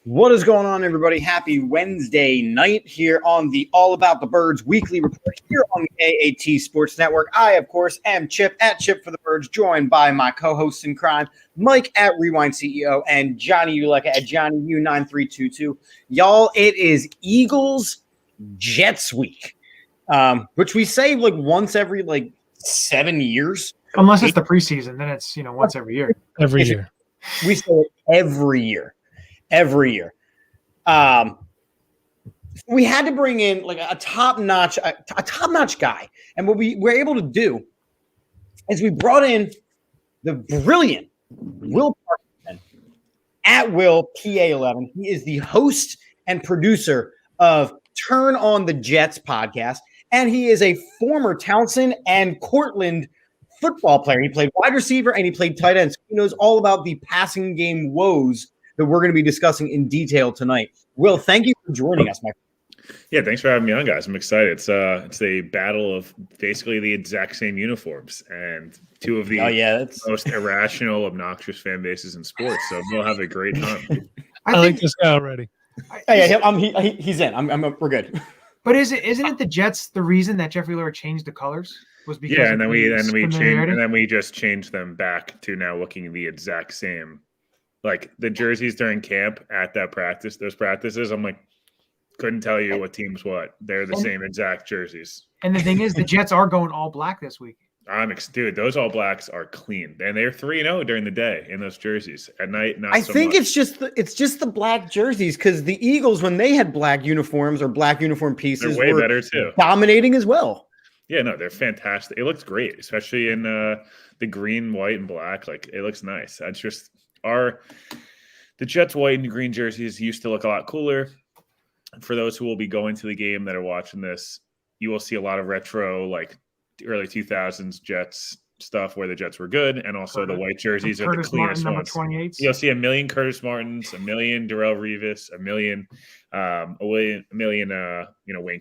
What is going on, everybody? Happy Wednesday night here on the All About the Birds Weekly Report here on the AAT Sports Network. I, of course, am Chip at Chip for the Birds, joined by my co-hosts in crime, Mike at Rewind CEO and Johnny Uleka at Johnny U9322. Y'all, it is Eagles Jets week, which we say like once every 7 years. Unless it's the preseason, then it's once every year. Every year. We say it every year. Every year. We had to bring in like a top-notch guy. And what we were able to do is we brought in the brilliant Will Parkinson at Will PA11. He is the host and producer of Turn on the Jets podcast, and he is a former Townsend and Cortland football player. He played wide receiver and he played tight end. So he knows all about the passing game woes that we're going to be discussing in detail tonight. Will, thank you for joining us, my friend. Yeah, thanks for having me on, guys. I'm excited. It's a battle of basically the exact same uniforms and two of the most irrational, obnoxious fan bases in sports. So we'll have a great time. I like this guy already. He's in. We're good. But isn't it the Jets the reason that Jeffrey Lurie changed the colors? Was because and then we just changed them back to now looking the exact same. Like the jerseys during camp at that practice, those practices, I'm like, couldn't tell you what team's what. They're the same exact jerseys. And the thing is, the Jets are going all black this week. Dude, those all blacks are clean, and they're 3-0 during the day in those jerseys. At night, not so much. I think it's just the black jerseys, because the Eagles, when they had black uniforms or black uniform pieces, they're way better too, dominating as well. Yeah, no, they're fantastic. It looks great, especially in the green, white, and black. Like it looks nice. That's just. The Jets white and green jerseys used to look a lot cooler. For those who will be going to the game that are watching this, you will see a lot of retro, like early 2000s Jets stuff where the Jets were good, and also the white jerseys are the cleanest ones. 28s. You'll see a million Curtis Martins, a million Darrelle Revis, a million Wayne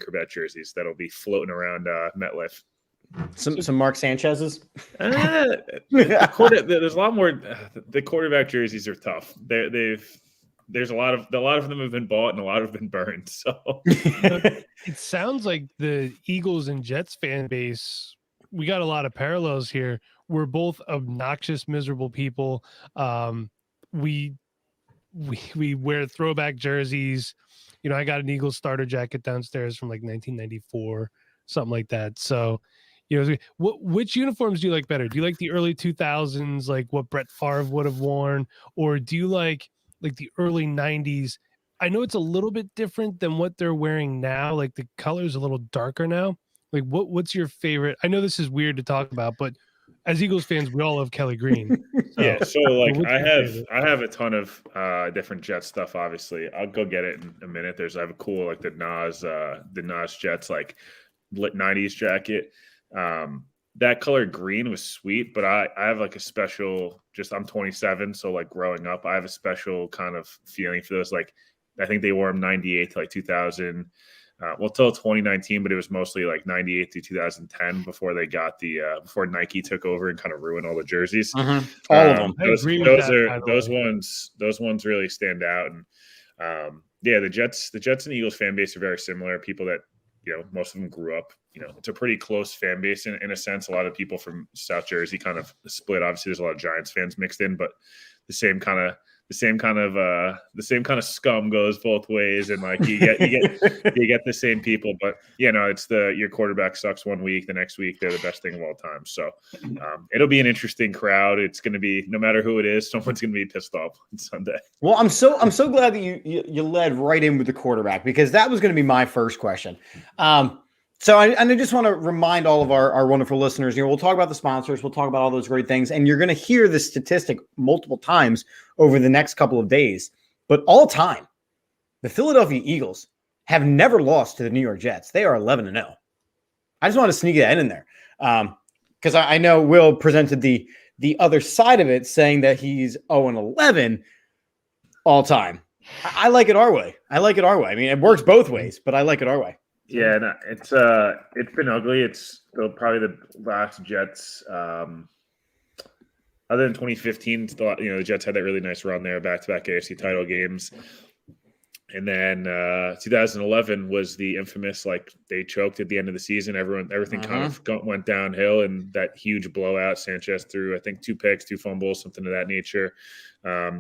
Corbett jerseys that'll be floating around MetLife. Some Mark Sanchez's. There's a lot more. The quarterback jerseys are tough. There's a lot of them have been bought and a lot have been burned. So it sounds like the Eagles and Jets fan base. We got a lot of parallels here. We're both obnoxious, miserable people. We wear throwback jerseys. I got an Eagles starter jacket downstairs from like 1994, something like that. So. Which uniforms do you like better? Do you like the early 2000s, like what Brett Favre would have worn, or do you like the early 90s? I know it's a little bit different than what they're wearing now. Like the color's a little darker now. Like what's your favorite? I know this is weird to talk about, but as Eagles fans, we all love Kelly Green. So like I have a ton of different Jets stuff. Obviously, I'll go get it in a minute. I have a cool like the Nas Jets like lit 90s jacket. That color green was sweet, but I have like a special, I'm 27. So like growing up, I have a special kind of feeling for those. Like, I think they wore them 98 to like 2000, till 2019, but it was mostly like 98 to 2010 before they got before Nike took over and kind of ruined all the jerseys. All of them. Those ones really stand out. And the Jets and Eagles fan base are very similar. People that, most of them grew up, it's a pretty close fan base in a sense. A lot of people from South Jersey kind of split. Obviously there's a lot of Giants fans mixed in, but the same kind of scum goes both ways. And like you get the same people, but it's your quarterback sucks one week, the next week they're the best thing of all time. So it'll be an interesting crowd. It's going to be, no matter who it is, someone's going to be pissed off on Sunday. Well, I'm so glad that you led right in with the quarterback, because that was going to be my first question. So I just want to remind all of our wonderful listeners, we'll talk about the sponsors, we'll talk about all those great things, and you're going to hear this statistic multiple times over the next couple of days. But all time, the Philadelphia Eagles have never lost to the New York Jets. They are 11-0. I just want to sneak that in there, because I know Will presented the other side of it, saying that he's 0-11 all time. I like it our way. I mean, it works both ways, but I like it our way. Yeah, no, it's been ugly. It's probably the last Jets, other than 2015. The Jets had that really nice run there, back-to-back AFC title games. And then 2011 was the infamous, like, they choked at the end of the season. Everything kind of went downhill, and that huge blowout. Sanchez threw, I think, 2 picks, 2 fumbles, something of that nature.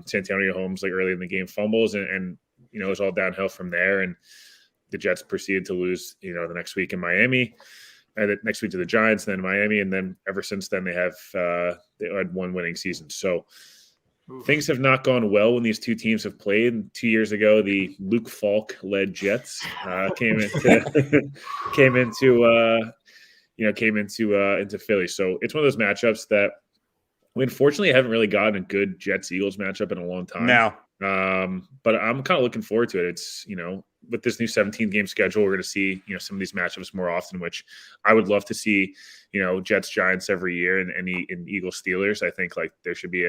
Santonio Holmes, like, early in the game, fumbles, and it was all downhill from there. And the Jets proceeded to lose, the next week in Miami, and the next week to the Giants, then Miami, and then ever since then they had 1 winning season. So things have not gone well when these two teams have played. 2 years ago, the Luke Falk-led Jets came into Philly. So it's one of those matchups that we unfortunately haven't really gotten a good Jets-Eagles matchup in a long time. No. But I'm kind of looking forward to it. It's, with this new 17 game schedule, we're going to see, some of these matchups more often, which I would love to see, Jets Giants every year and Eagles Steelers. I think, like, there should be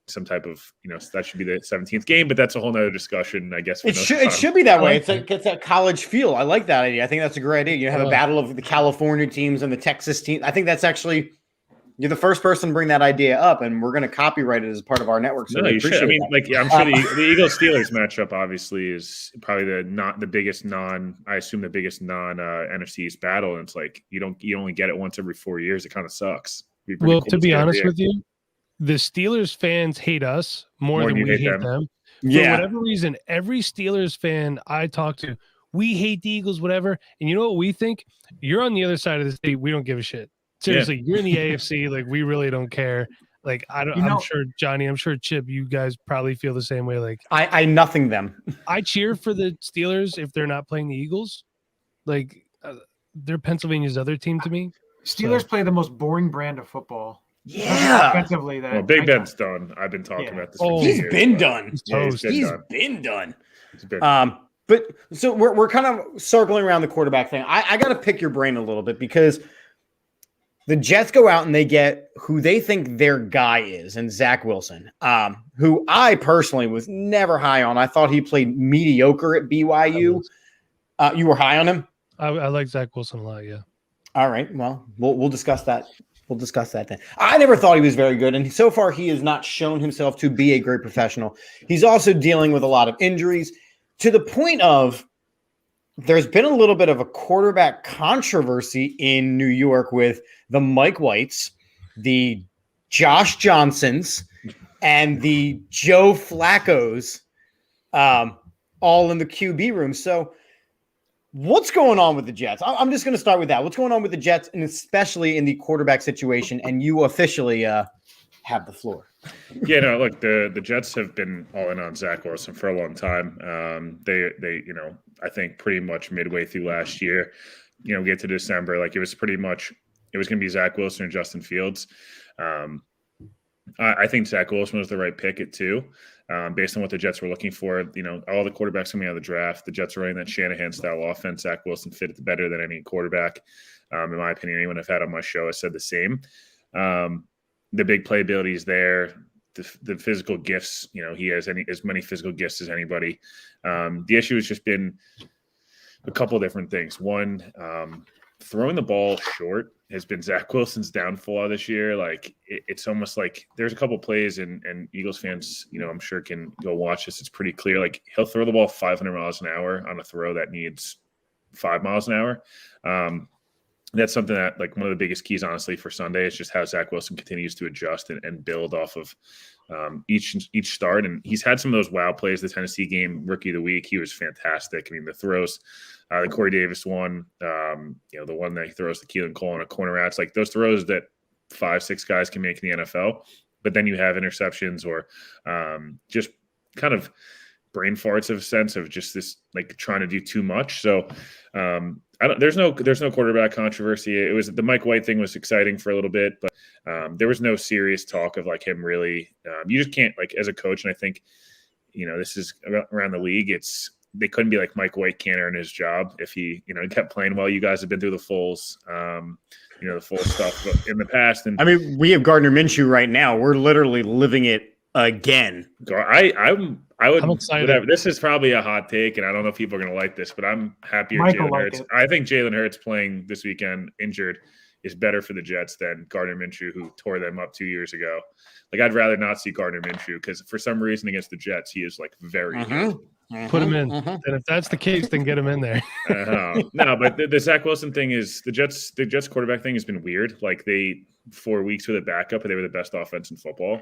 some type of, that should be the 17th game, but that's a whole nother discussion, I guess. It should be that way. It's that college feel. I like that idea. I think that's a great idea. You have a battle of the California teams and the Texas team. I think that's actually, you're the first person to bring that idea up, and we're going to copyright it as part of our network. So no, you should. I mean, I'm sure the Eagles Steelers matchup obviously is probably the biggest NFC East battle. And it's like, you only get it once every 4 years. It kind of sucks. Well, to be honest with you, the Steelers fans hate us more than we hate them. For whatever reason, every Steelers fan I talk to, we hate the Eagles, whatever. And you know what we think? You're on the other side of the state. We don't give a shit. Seriously, you're in the AFC. Like, we really don't care. Like, I'm sure, Johnny, I'm sure, Chip, you guys probably feel the same way. Like, I nothing them. I cheer for the Steelers if they're not playing the Eagles. Like, they're Pennsylvania's other team to me. Steelers play the most boring brand of football. Yeah. Offensively, that Big Ben's done. I've been talking about this. He's been done. He's been done. But so we're kind of circling around the quarterback thing. I got to pick your brain a little bit, because the Jets go out and they get who they think their guy is, and Zach Wilson, who I personally was never high on. I thought he played mediocre at BYU. You were high on him? I like Zach Wilson a lot, yeah. All right. Well, we'll discuss that. We'll discuss that then. I never thought he was very good, and so far he has not shown himself to be a great professional. He's also dealing with a lot of injuries, to the point of there's been a little bit of a quarterback controversy in New York with the Mike Whites, the Josh Johnsons, and the Joe Flaccos, all in the QB room. So what's going on with the Jets? I'm just going to start with that. What's going on with the Jets, and especially in the quarterback situation? And you officially have the floor. Yeah, no, look, the Jets have been all in on Zach Wilson for a long time. They I think pretty much midway through last year, get to December, like, it was going to be Zach Wilson or Justin Fields. I think Zach Wilson was the right pick at 2, based on what the Jets were looking for. All the quarterbacks coming out of the draft, the Jets are running that Shanahan-style offense. Zach Wilson fit it better than any quarterback. In my opinion, anyone I've had on my show has said the same. The big playability is there. The physical gifts, he has as many physical gifts as anybody. The issue has just been a couple different things. One, throwing the ball short has been Zach Wilson's downfall this year. Like, it's almost like there's a couple plays, and Eagles fans, I'm sure can go watch this. It's pretty clear. Like, he'll throw the ball 500 miles an hour on a throw that needs 5 miles an hour. That's something that, like, one of the biggest keys, honestly, for Sunday is just how Zach Wilson continues to adjust and build off of each start. And he's had some of those wow plays. The Tennessee game, Rookie of the Week, he was fantastic. I mean, the throws, the Corey Davis one, the one that he throws to Keelan Cole on a corner route, it's like those throws that 5-6 guys can make in the NFL. But then you have interceptions or just kind of brain farts of a sense of just this, like, trying to do too much. So there's no quarterback controversy. It was the Mike White thing was exciting for a little bit, but there was no serious talk of, like, him really. You just can't, like, as a coach, and I think this is around the league. They couldn't be like Mike White can't earn his job if he kept playing well. You guys have been through the fulls, the full stuff in the past. And I mean, we have Gardner Minshew right now. We're literally living it again. I'm excited. Whatever. This is probably a hot take, and I don't know if people are going to like this, but I'm happier Jalen Hurts. I think Jalen Hurts playing this weekend injured is better for the Jets than Gardner Minshew, who tore them up 2 years ago. Like, I'd rather not see Gardner Minshew because for some reason against the Jets, he is, like, very good. put him in. And if that's the case, then get him in there. No, but the Zach Wilson thing is the Jets quarterback thing has been weird. Like 4 weeks with a backup, and they were the best offense in football.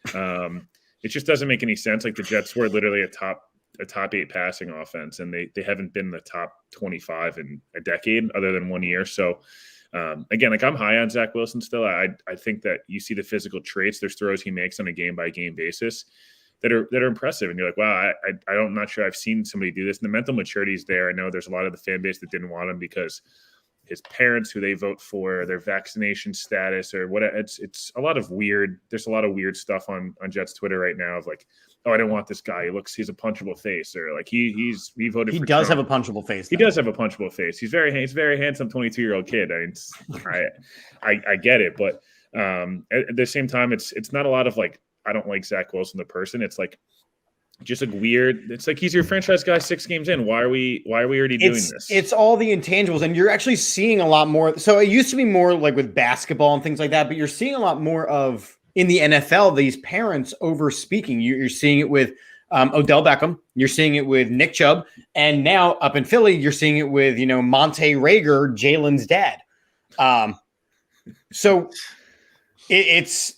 It just doesn't make any sense. Like the Jets were literally a top 8 passing offense, and they haven't been the top 25 in a decade, other than 1 year. So again, like I'm high on Zach Wilson still. I think that you see the physical traits, there's throws he makes on a game by game basis that are impressive, and you're like, wow, I'm not sure I've seen somebody do this. And the mental maturity is there. I know there's a lot of the fan base that didn't want him because his parents, who they vote for, their vaccination status, or what. It's a lot of weird. There's a lot of weird stuff on Jets Twitter right now of like, oh, I don't want this guy. He's a punchable face, or like he voted. He for does Trump. have a punchable face. He does have a punchable face. He's very handsome 22-year-old kid. I get it, but at the same time, it's not a lot of like, I don't like Zach Wilson the person. It's like just like weird. It's like he's your franchise guy 6 games in. Why are we already doing this? It's all the intangibles, and you're actually seeing a lot more. So it used to be more like with basketball and things like that, but you're seeing a lot more of in the NFL these parents over speaking. You're seeing it with Odell Beckham. You're seeing it with Nick Chubb, and now up in Philly, you're seeing it with Monte Rager, Jalen's dad. So it's.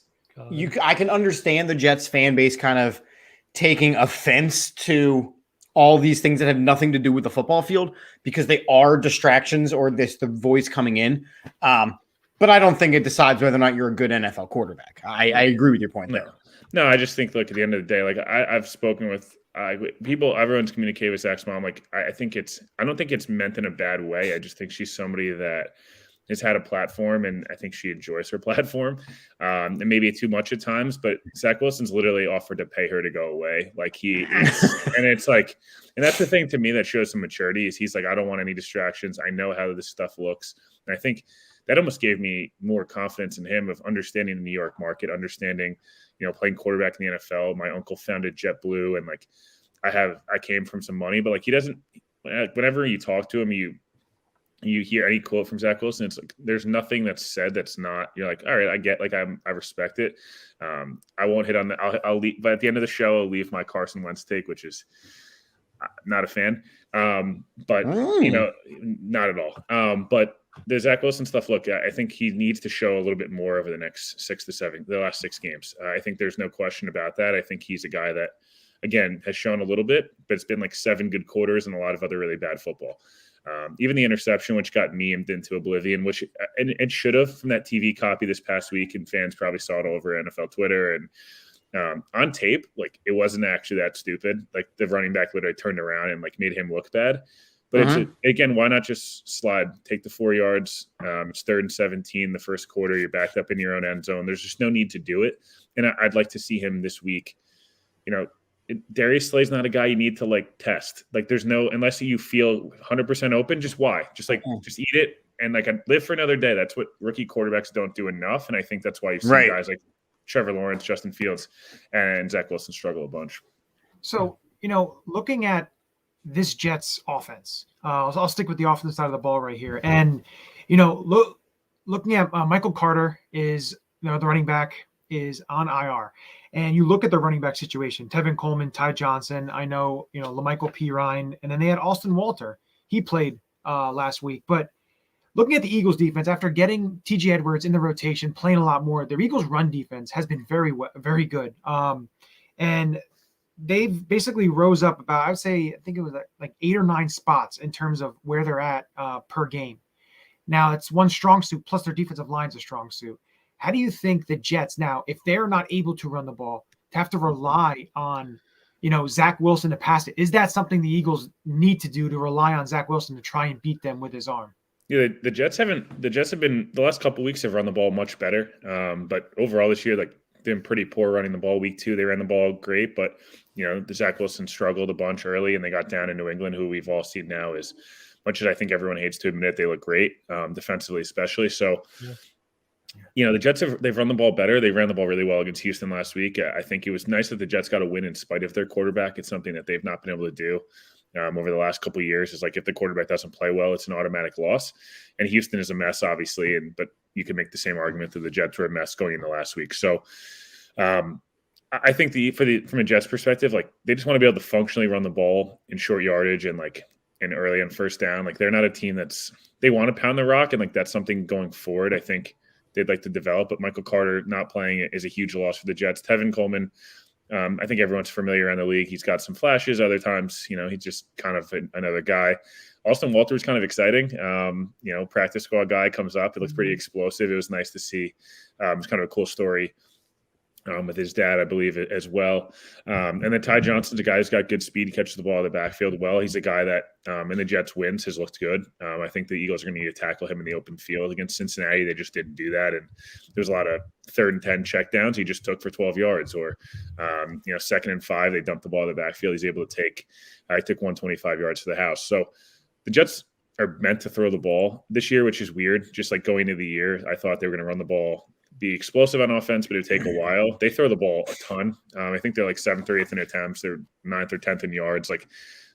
I can understand the Jets fan base kind of taking offense to all these things that have nothing to do with the football field because they are distractions or the voice coming in. But I don't think it decides whether or not you're a good NFL quarterback. I agree with your point there. No, I just think, look, at the end of the day, like I've spoken with people, everyone's communicated with Zach's mom. Like I don't think it's meant in a bad way. I just think she's somebody that has had a platform, and I think she enjoys her platform. And maybe too much at times, but Zach Wilson's literally offered to pay her to go away. Like and it's like, and that's the thing to me that shows some maturity is he's like, I don't want any distractions. I know how this stuff looks. And I think that almost gave me more confidence in him of understanding the New York market, understanding, playing quarterback in the NFL. My uncle founded JetBlue, and like, I came from some money, but like he doesn't, whenever you talk to him, you hear any quote from Zach Wilson, it's like there's nothing that's said that's not. You're like, all right, I get, like I respect it. I won't hit on that. I'll leave, but at the end of the show, I'll leave my Carson Wentz take, which is not a fan. But not at all. But the Zach Wilson stuff. Look, I think he needs to show a little bit more over the next 6 to 7, the last 6 games. I think there's no question about that. I think he's a guy that, again, has shown a little bit, but it's been like 7 good quarters and a lot of other really bad football. Even the interception, which got memed into oblivion, which and it should have from that TV copy this past week, and fans probably saw it all over NFL Twitter. And on tape, like it wasn't actually that stupid. Like the running back literally turned around and like made him look bad. But again, why not just slide, take the 4 yards? It's 3rd and 17, the first quarter. You're backed up in your own end zone. There's just no need to do it. And I'd like to see him this week. Darius Slay's not a guy you need to like test. Like there's no, unless you feel 100% open, just just eat it and like live for another day. That's what rookie quarterbacks don't do enough. And I think that's why you see guys like Trevor Lawrence, Justin Fields, and Zach Wilson struggle a bunch. So, looking at this Jets offense, I'll stick with the offensive side of the ball right here. And, looking at Michael Carter is, the running back is on IR. And you look at the running back situation, Tevin Coleman, Ty Johnson, I know, LaMichael P. Ryan, and then they had Austin Walter. He played last week. But looking at the Eagles defense, after getting T.J. Edwards in the rotation, playing a lot more, the Eagles run defense has been very good. And they've basically rose up about, I think it was like 8 or 9 spots in terms of where they're at per game. Now, it's one strong suit, plus their defensive line's a strong suit. How do you think the Jets now, if they're not able to run the ball, to have to rely on, Zach Wilson to pass it? Is that something the Eagles need to do, to rely on Zach Wilson to try and beat them with his arm? Yeah, the Jets have been, the last couple of weeks have run the ball much better. But overall this year, like they've been pretty poor running the ball. Week 2, they ran the ball great, but the Zach Wilson struggled a bunch early, and they got down in New England, who we've all seen now is, much as I think everyone hates to admit, they look great, defensively especially. So. Yeah. The Jets they've run the ball better. They ran the ball really well against Houston last week. I think it was nice that the Jets got a win in spite of their quarterback. It's something that they've not been able to do over the last couple of years. Is like if the quarterback doesn't play well, it's an automatic loss. And Houston is a mess, obviously. But you can make the same argument that the Jets were a mess going into last week. So I think from a Jets perspective, like they just want to be able to functionally run the ball in short yardage and early on first down. Like they're not a team they want to pound the rock, and like that's something going forward I think they'd like to develop. But Michael Carter not playing it is a huge loss for the Jets. Tevin Coleman, I think everyone's familiar around the league. He's got some flashes. Other times, he's just kind of another guy. Austin Walter's kind of exciting. Practice squad guy comes up. It looks pretty explosive. It was nice to see. It's kind of a cool story with his dad, I believe, as well. And then Ty Johnson's a guy who's got good speed. He catches the ball in the backfield well. He's a guy that in the Jets wins has looked good. I think the Eagles are going to need to tackle him in the open field. Against Cincinnati, they just didn't do that. And there's a lot of 3rd and 10 checkdowns he just took for 12 yards. Or, 2nd and 5, they dumped the ball in the backfield. He's able to took 125 yards to the house. So the Jets are meant to throw the ball this year, which is weird. Just like going into the year, I thought they were going to run the ball, be explosive on offense, but it'd take a while. They throw the ball a ton. I think they're like 7th or 8th in attempts. They're 9th or 10th in yards. Like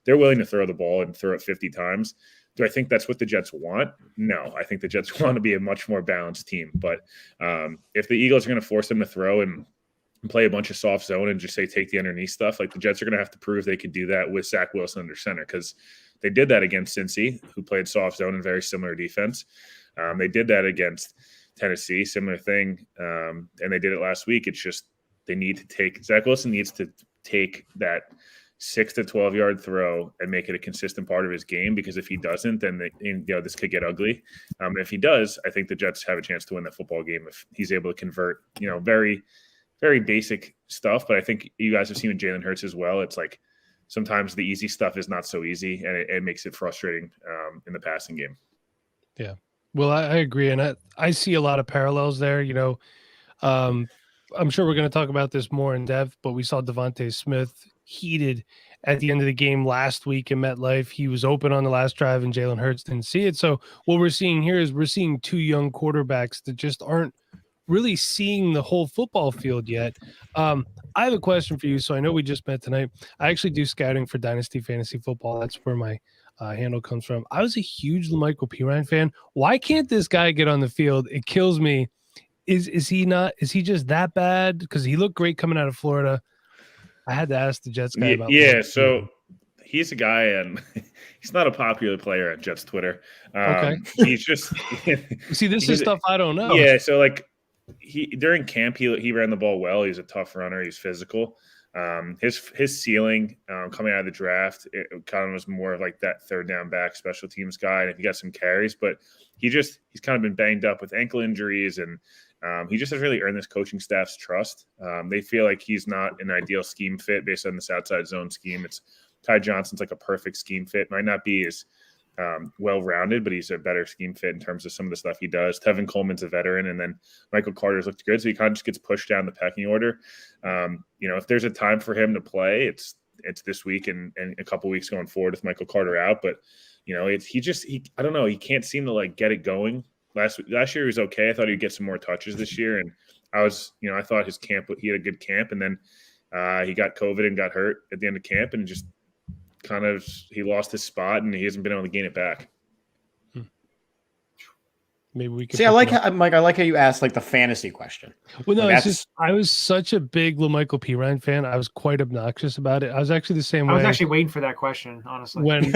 they're willing to throw the ball and throw it 50 times. Do I think that's what the Jets want? No, I think the Jets want to be a much more balanced team. But if the Eagles are going to force them to throw and play a bunch of soft zone and just say take the underneath stuff, like the Jets are going to have to prove they could do that with Zach Wilson under center, because they did that against Cincy, who played soft zone and very similar defense. They did that against Tennessee, similar thing, and they did it last week. It's just Zach Wilson needs to take that 6 to 12 yard throw and make it a consistent part of his game, because if he doesn't, then this could get ugly. If he does, I think the Jets have a chance to win that football game if he's able to convert. Very, very basic stuff, but I think you guys have seen with Jalen Hurts as well. It's like sometimes the easy stuff is not so easy, and it makes it frustrating in the passing game. Yeah. Well, I agree. And I see a lot of parallels there. I'm sure we're going to talk about this more in depth, but we saw Devontae Smith heated at the end of the game last week in MetLife. He was open on the last drive and Jalen Hurts didn't see it. So what we're seeing here is we're seeing 2 young quarterbacks that just aren't really seeing the whole football field yet. I have a question for you. So I know we just met tonight. I actually do scouting for Dynasty Fantasy Football. That's where my handle comes from. I was a huge Michael Pirine fan. Why can't this guy get on the field? It kills me. Is he just that bad? Because he looked great coming out of Florida. I had to ask the Jets guy about that. Yeah, so he's a guy, and he's not a popular player on Jets Twitter. Okay. He's just see, this is stuff I don't know. Yeah, so like during camp he ran the ball well. He's a tough runner. He's physical. His ceiling coming out of the draft, it kind of was more of like that 3rd down back special teams guy, and if he got some carries, but he's kind of been banged up with ankle injuries, and he just has really earned this coaching staff's trust. They feel like he's not an ideal scheme fit based on this outside zone scheme. It's Ty Johnson's like a perfect scheme fit. Might not be as well-rounded, but he's a better scheme fit in terms of some of the stuff he does. Tevin Coleman's a veteran, and then Michael Carter's looked good, so he kind of just gets pushed down the pecking order. If there's a time for him to play, it's this week and a couple weeks going forward with Michael Carter out. But I don't know, he can't seem to like get it going. Last year he was okay. I thought he'd get some more touches this year, and I thought his camp, he had a good camp, and then he got COVID and got hurt at the end of camp, and just kind of he lost his spot, and he hasn't been able to gain it back. Maybe we could see. I like how you asked like the fantasy question. Well, no, it's just I was such a big Michael Pirine fan. I was quite obnoxious about it. I was actually the same way. I was actually waiting for that question, honestly. When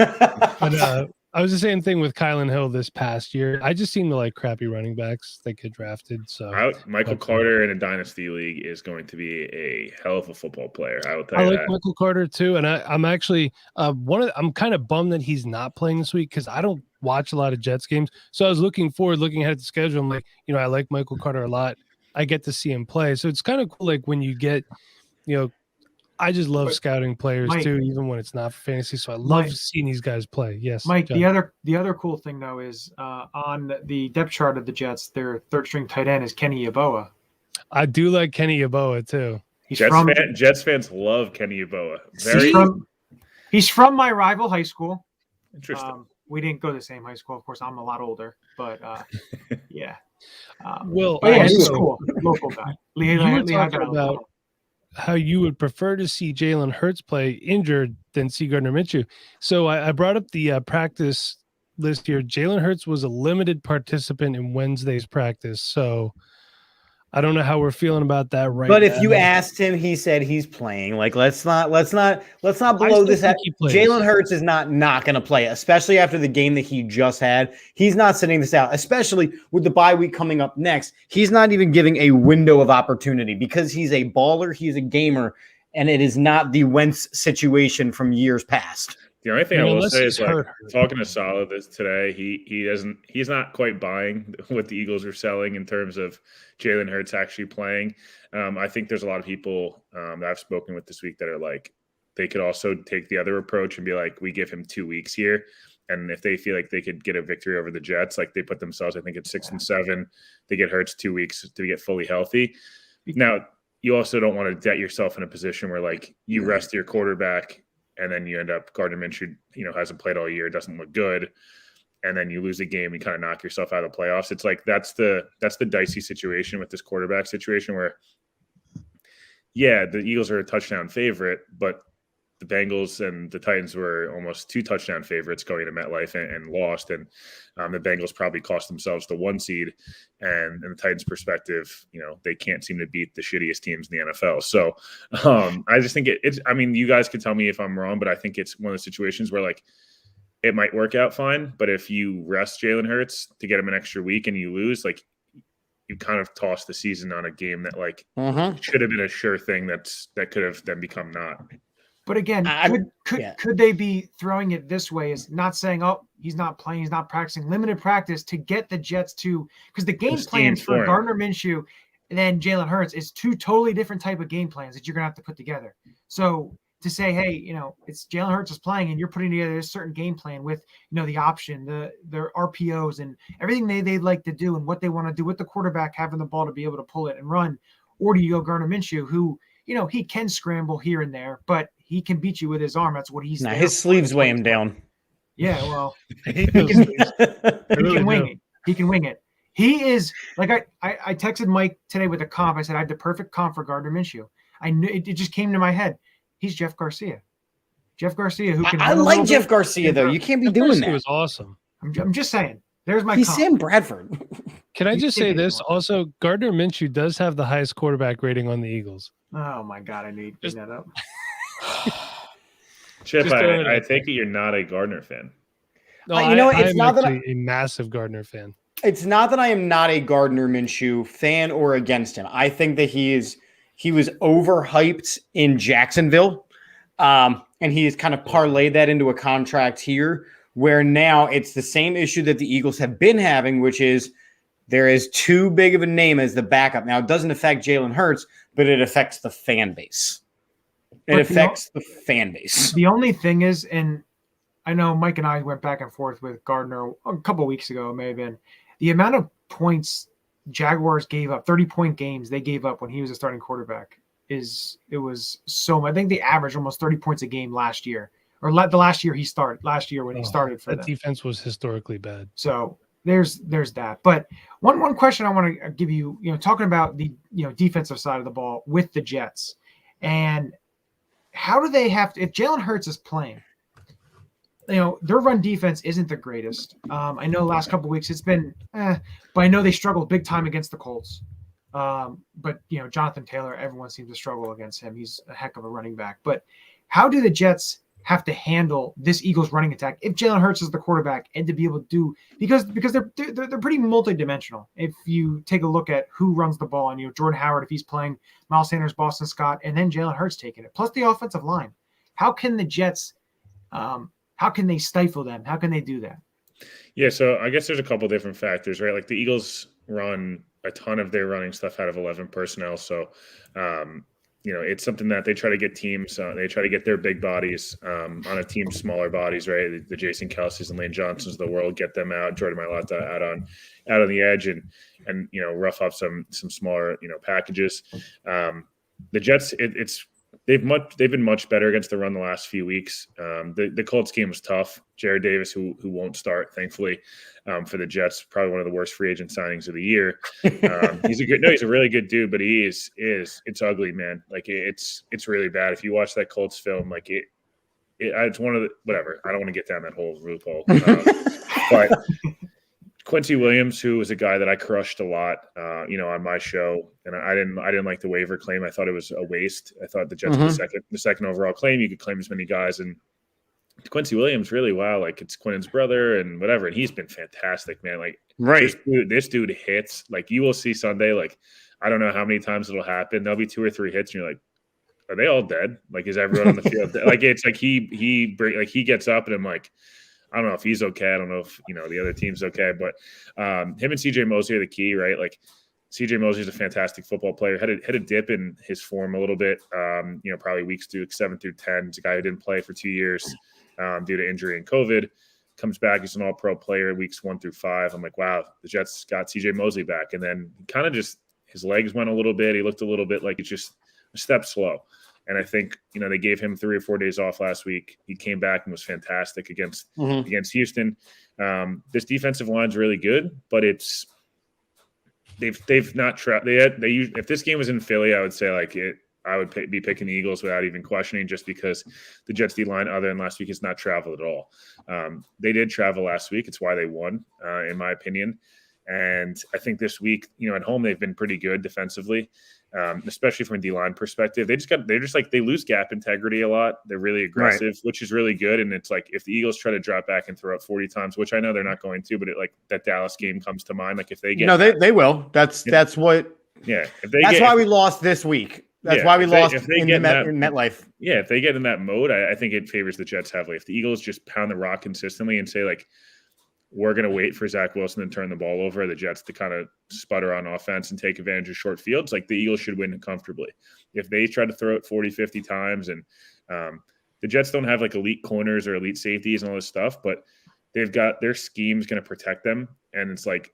I was the same thing with Kylan Hill this past year. I just seem to like crappy running backs that get drafted. So Michael Carter in a dynasty league is going to be a hell of a football player. I will tell you I like that. Michael Carter too, and I'm actually I'm kind of bummed that he's not playing this week because I don't watch a lot of Jets games. So I was looking ahead at the schedule. I'm like, I like Michael Carter a lot. I get to see him play, so it's kind of cool. Like when you get, I just love scouting players too, even when it's not for fantasy. So I love seeing these guys play. Yes, Mike. John. The other cool thing though is on the depth chart of the Jets, their 3rd string tight end is Kenny Yeboah. I do like Kenny Yeboah too. Jets fans love Kenny Yeboah. He's from my rival high school. Interesting. We didn't go to the same high school. Of course, I'm a lot older, but yeah. He's cool. Local guy. You were talking about how you would prefer to see Jalen Hurts play injured than see Gardner Minshew. So I brought up the practice list here. Jalen Hurts was a limited participant in Wednesday's practice. So I don't know how we're feeling about that right But now. if you asked him, he said he's playing. Like, let's not blow this out. Jalen Hurts is not going to play, especially after the game that he just had. He's not sitting this out, especially with the bye week coming up next. He's not even giving a window of opportunity because he's a baller, he's a gamer, and it is not the Wentz situation from years past. The only thing I will say is, like, talking to Saleh today, he's not quite buying what the Eagles are selling in terms of Jalen Hurts actually playing. I think there's a lot of people that I've spoken with this week that are like, they could also take the other approach and be like, we give him 2 weeks here. And if they feel like they could get a victory over the Jets, like they put themselves, I think, at 6-7, they get Hurts 2 weeks to get fully healthy. Now, you also don't want to debt yourself in a position where, like, you rest your quarterback and then you end up Gardner Minshew, hasn't played all year, doesn't look good, and then you lose a game and kind of knock yourself out of the playoffs. It's like that's the dicey situation with this quarterback situation where, yeah, the Eagles are a touchdown favorite, but the Bengals and the Titans were almost 2 touchdown favorites going to MetLife and lost, and the Bengals probably cost themselves the 1 seed. And in the Titans' perspective, they can't seem to beat the shittiest teams in the NFL. So I just think it's. I mean, you guys can tell me if I'm wrong, but I think it's one of the situations where, like, it might work out fine, but if you rest Jalen Hurts to get him an extra week and you lose, like, you kind of toss the season on a game that, like, should have been a sure thing that could have then become not. But again, could they be throwing it this way, is not saying, oh, he's not playing, he's not practicing, limited practice to get the Jets to, because the game plans for Gardner Minshew and then Jalen Hurts is 2 totally different type of game plans that you're going to have to put together. So to say, hey, it's Jalen Hurts is playing and you're putting together a certain game plan with, the option, their RPOs and everything they'd like to do and what they want to do with the quarterback having the ball to be able to pull it and run, or do you go Gardner Minshew, who, he can scramble here and there, but he can beat you with his arm. That's what he's. Nah, his sleeves weigh him down. Yeah, well, he can wing it. He can wing it. He is like I texted Mike today with a comp. I said I have the perfect comp for Gardner Minshew. I knew it just came to my head. He's Jeff Garcia. Jeff Garcia, who can. I like Jeff Garcia though. You can't be doing that. It was awesome. I'm just saying. There's my. He's comp. Sam Bradford. Can I just say this? Also, Gardner Minshew does have the highest quarterback rating on the Eagles. Oh my God! I need to bring that up. Chip, I think that you're not a Gardner fan. No, it's not that I'm a massive Gardner fan. It's not that I am not a Gardner Minshew fan or against him. I think that he was overhyped in Jacksonville, and he has kind of parlayed that into a contract here, where now it's the same issue that the Eagles have been having, which is there is too big of a name as the backup. Now, it doesn't affect Jalen Hurts, but it affects the fan base. It affects the fan base. The only thing is, and I know Mike and I went back and forth with Gardner a couple of weeks ago, it may have been, the amount of points Jaguars gave up, 30-point games they gave up when he was a starting quarterback, it was so much. I think they averaged almost 30 points a game last year, or the last year he started, when he started for that them. Defense was historically bad. So there's that. But one question I want to give you, talking about the defensive side of the ball with the Jets, and how do they have to, if Jalen Hurts is playing, their run defense isn't the greatest. I know last couple of weeks it's been, but I know they struggled big time against the Colts. But Jonathan Taylor, everyone seems to struggle against him. He's a heck of a running back. But how do the Jets have to handle this Eagles running attack if Jalen Hurts is the quarterback, and to be able to do, because they're pretty multidimensional. If you take a look at who runs the ball, and Jordan Howard, if he's playing, Miles Sanders, Boston Scott, and then Jalen Hurts taking it, plus the offensive line, how can the Jets, how can they stifle them? How can they do that? Yeah, so I guess there's a couple different factors, right? Like the Eagles run a ton of their running stuff out of 11 personnel, so it's something that they try to get teams. They try to get their big bodies on a team's smaller bodies, right? The Jason Kelce's and Lane Johnsons of the world, get them out. Jordan Mailata out on the edge and rough up some smaller packages. The Jets, they've been much better against the run the last few weeks. The Colts game was tough. Jared Davis, who won't start, thankfully, for the Jets, probably one of the worst free agent signings of the year. He's a really good dude, but it's ugly, man. Like it's really bad. If you watch that Colts film, like it's one of the, whatever. I don't want to get down that whole loophole, but Quincy Williams, who was a guy that I crushed a lot, on my show, and I didn't like the waiver claim. I thought it was a waste. I thought the Jets were the second overall claim. You could claim as many guys, and Quincy Williams, really, wow, like it's Quinn's brother and whatever, and he's been fantastic, man. Like, this dude hits. Like, you will see Sunday. Like, I don't know how many times it'll happen. There'll be 2 or 3 hits, and you're like, are they all dead? Like, is everyone on the field dead? Like, it's like he gets up, and I'm like, I don't know if he's okay. I don't know if the other team's okay, but him and CJ Mosley are the key, right? Like, CJ Mosley is a fantastic football player. Had a dip in his form a little bit. Probably weeks 7 through 10. He's a guy who didn't play for 2 years due to injury and COVID. Comes back, he's an all-pro player weeks 1 through 5. I'm like, wow, the Jets got CJ Mosley back, and then kind of just his legs went a little bit. He looked a little bit like it's just a step slow. And I think, they gave him 3 or 4 days off last week. He came back and was fantastic against Houston. This defensive line's really good, but they've not if this game was in Philly, I would say I would be picking the Eagles without even questioning, just because the Jets D line, other than last week, has not traveled at all. They did travel last week. It's why they won, in my opinion. And I think this week, at home, they've been pretty good defensively, especially from a D-line perspective. They lose gap integrity a lot. They're really aggressive, which is really good. And it's like, if the Eagles try to drop back and throw it 40 times, which I know they're not going to, but that Dallas game comes to mind. Like, if they get, they will. That's what. Yeah. That's why we lost this week. That's why we lost in MetLife. Yeah. If they get in that mode, I think it favors the Jets heavily. If the Eagles just pound the rock consistently and say, like, we're going to wait for Zach Wilson to turn the ball over, the Jets to kind of sputter on offense and take advantage of short fields, like, the Eagles should win comfortably. If they try to throw it 40, 50 times, and the Jets don't have like elite corners or elite safeties and all this stuff, but they've got their schemes going to protect them. And it's like,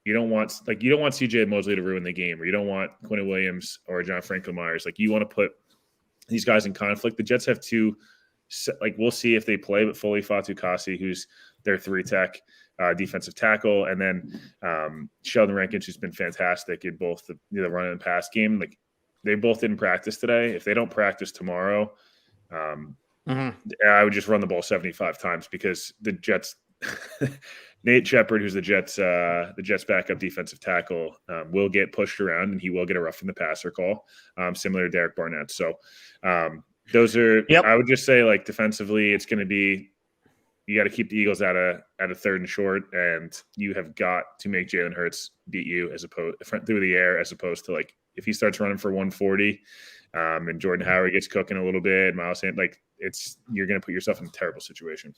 you don't want CJ Mosley to ruin the game, or you don't want Quinn Williams or John Franklin Myers. Like, you want to put these guys in conflict. The Jets have 2, we'll see if they play, but Foley Fatukasi, who's their 3-tech defensive tackle, and then Sheldon Rankins, who's been fantastic in both the run and pass game. Like, they both didn't practice today. If they don't practice tomorrow, I would just run the ball 75 times, because the Jets, Nate Shepard, who's the Jets backup defensive tackle, will get pushed around, and he will get a roughing the passer call, similar to Derek Barnett. So those are, I would just say, like, defensively, it's going to be, you got to keep the Eagles at a 3rd and short, and you have got to make Jalen Hurts beat you through the air, as opposed to, like, if he starts running for 140, and Jordan Howard gets cooking a little bit, Miles Sanders, like, you're going to put yourself in a terrible situation.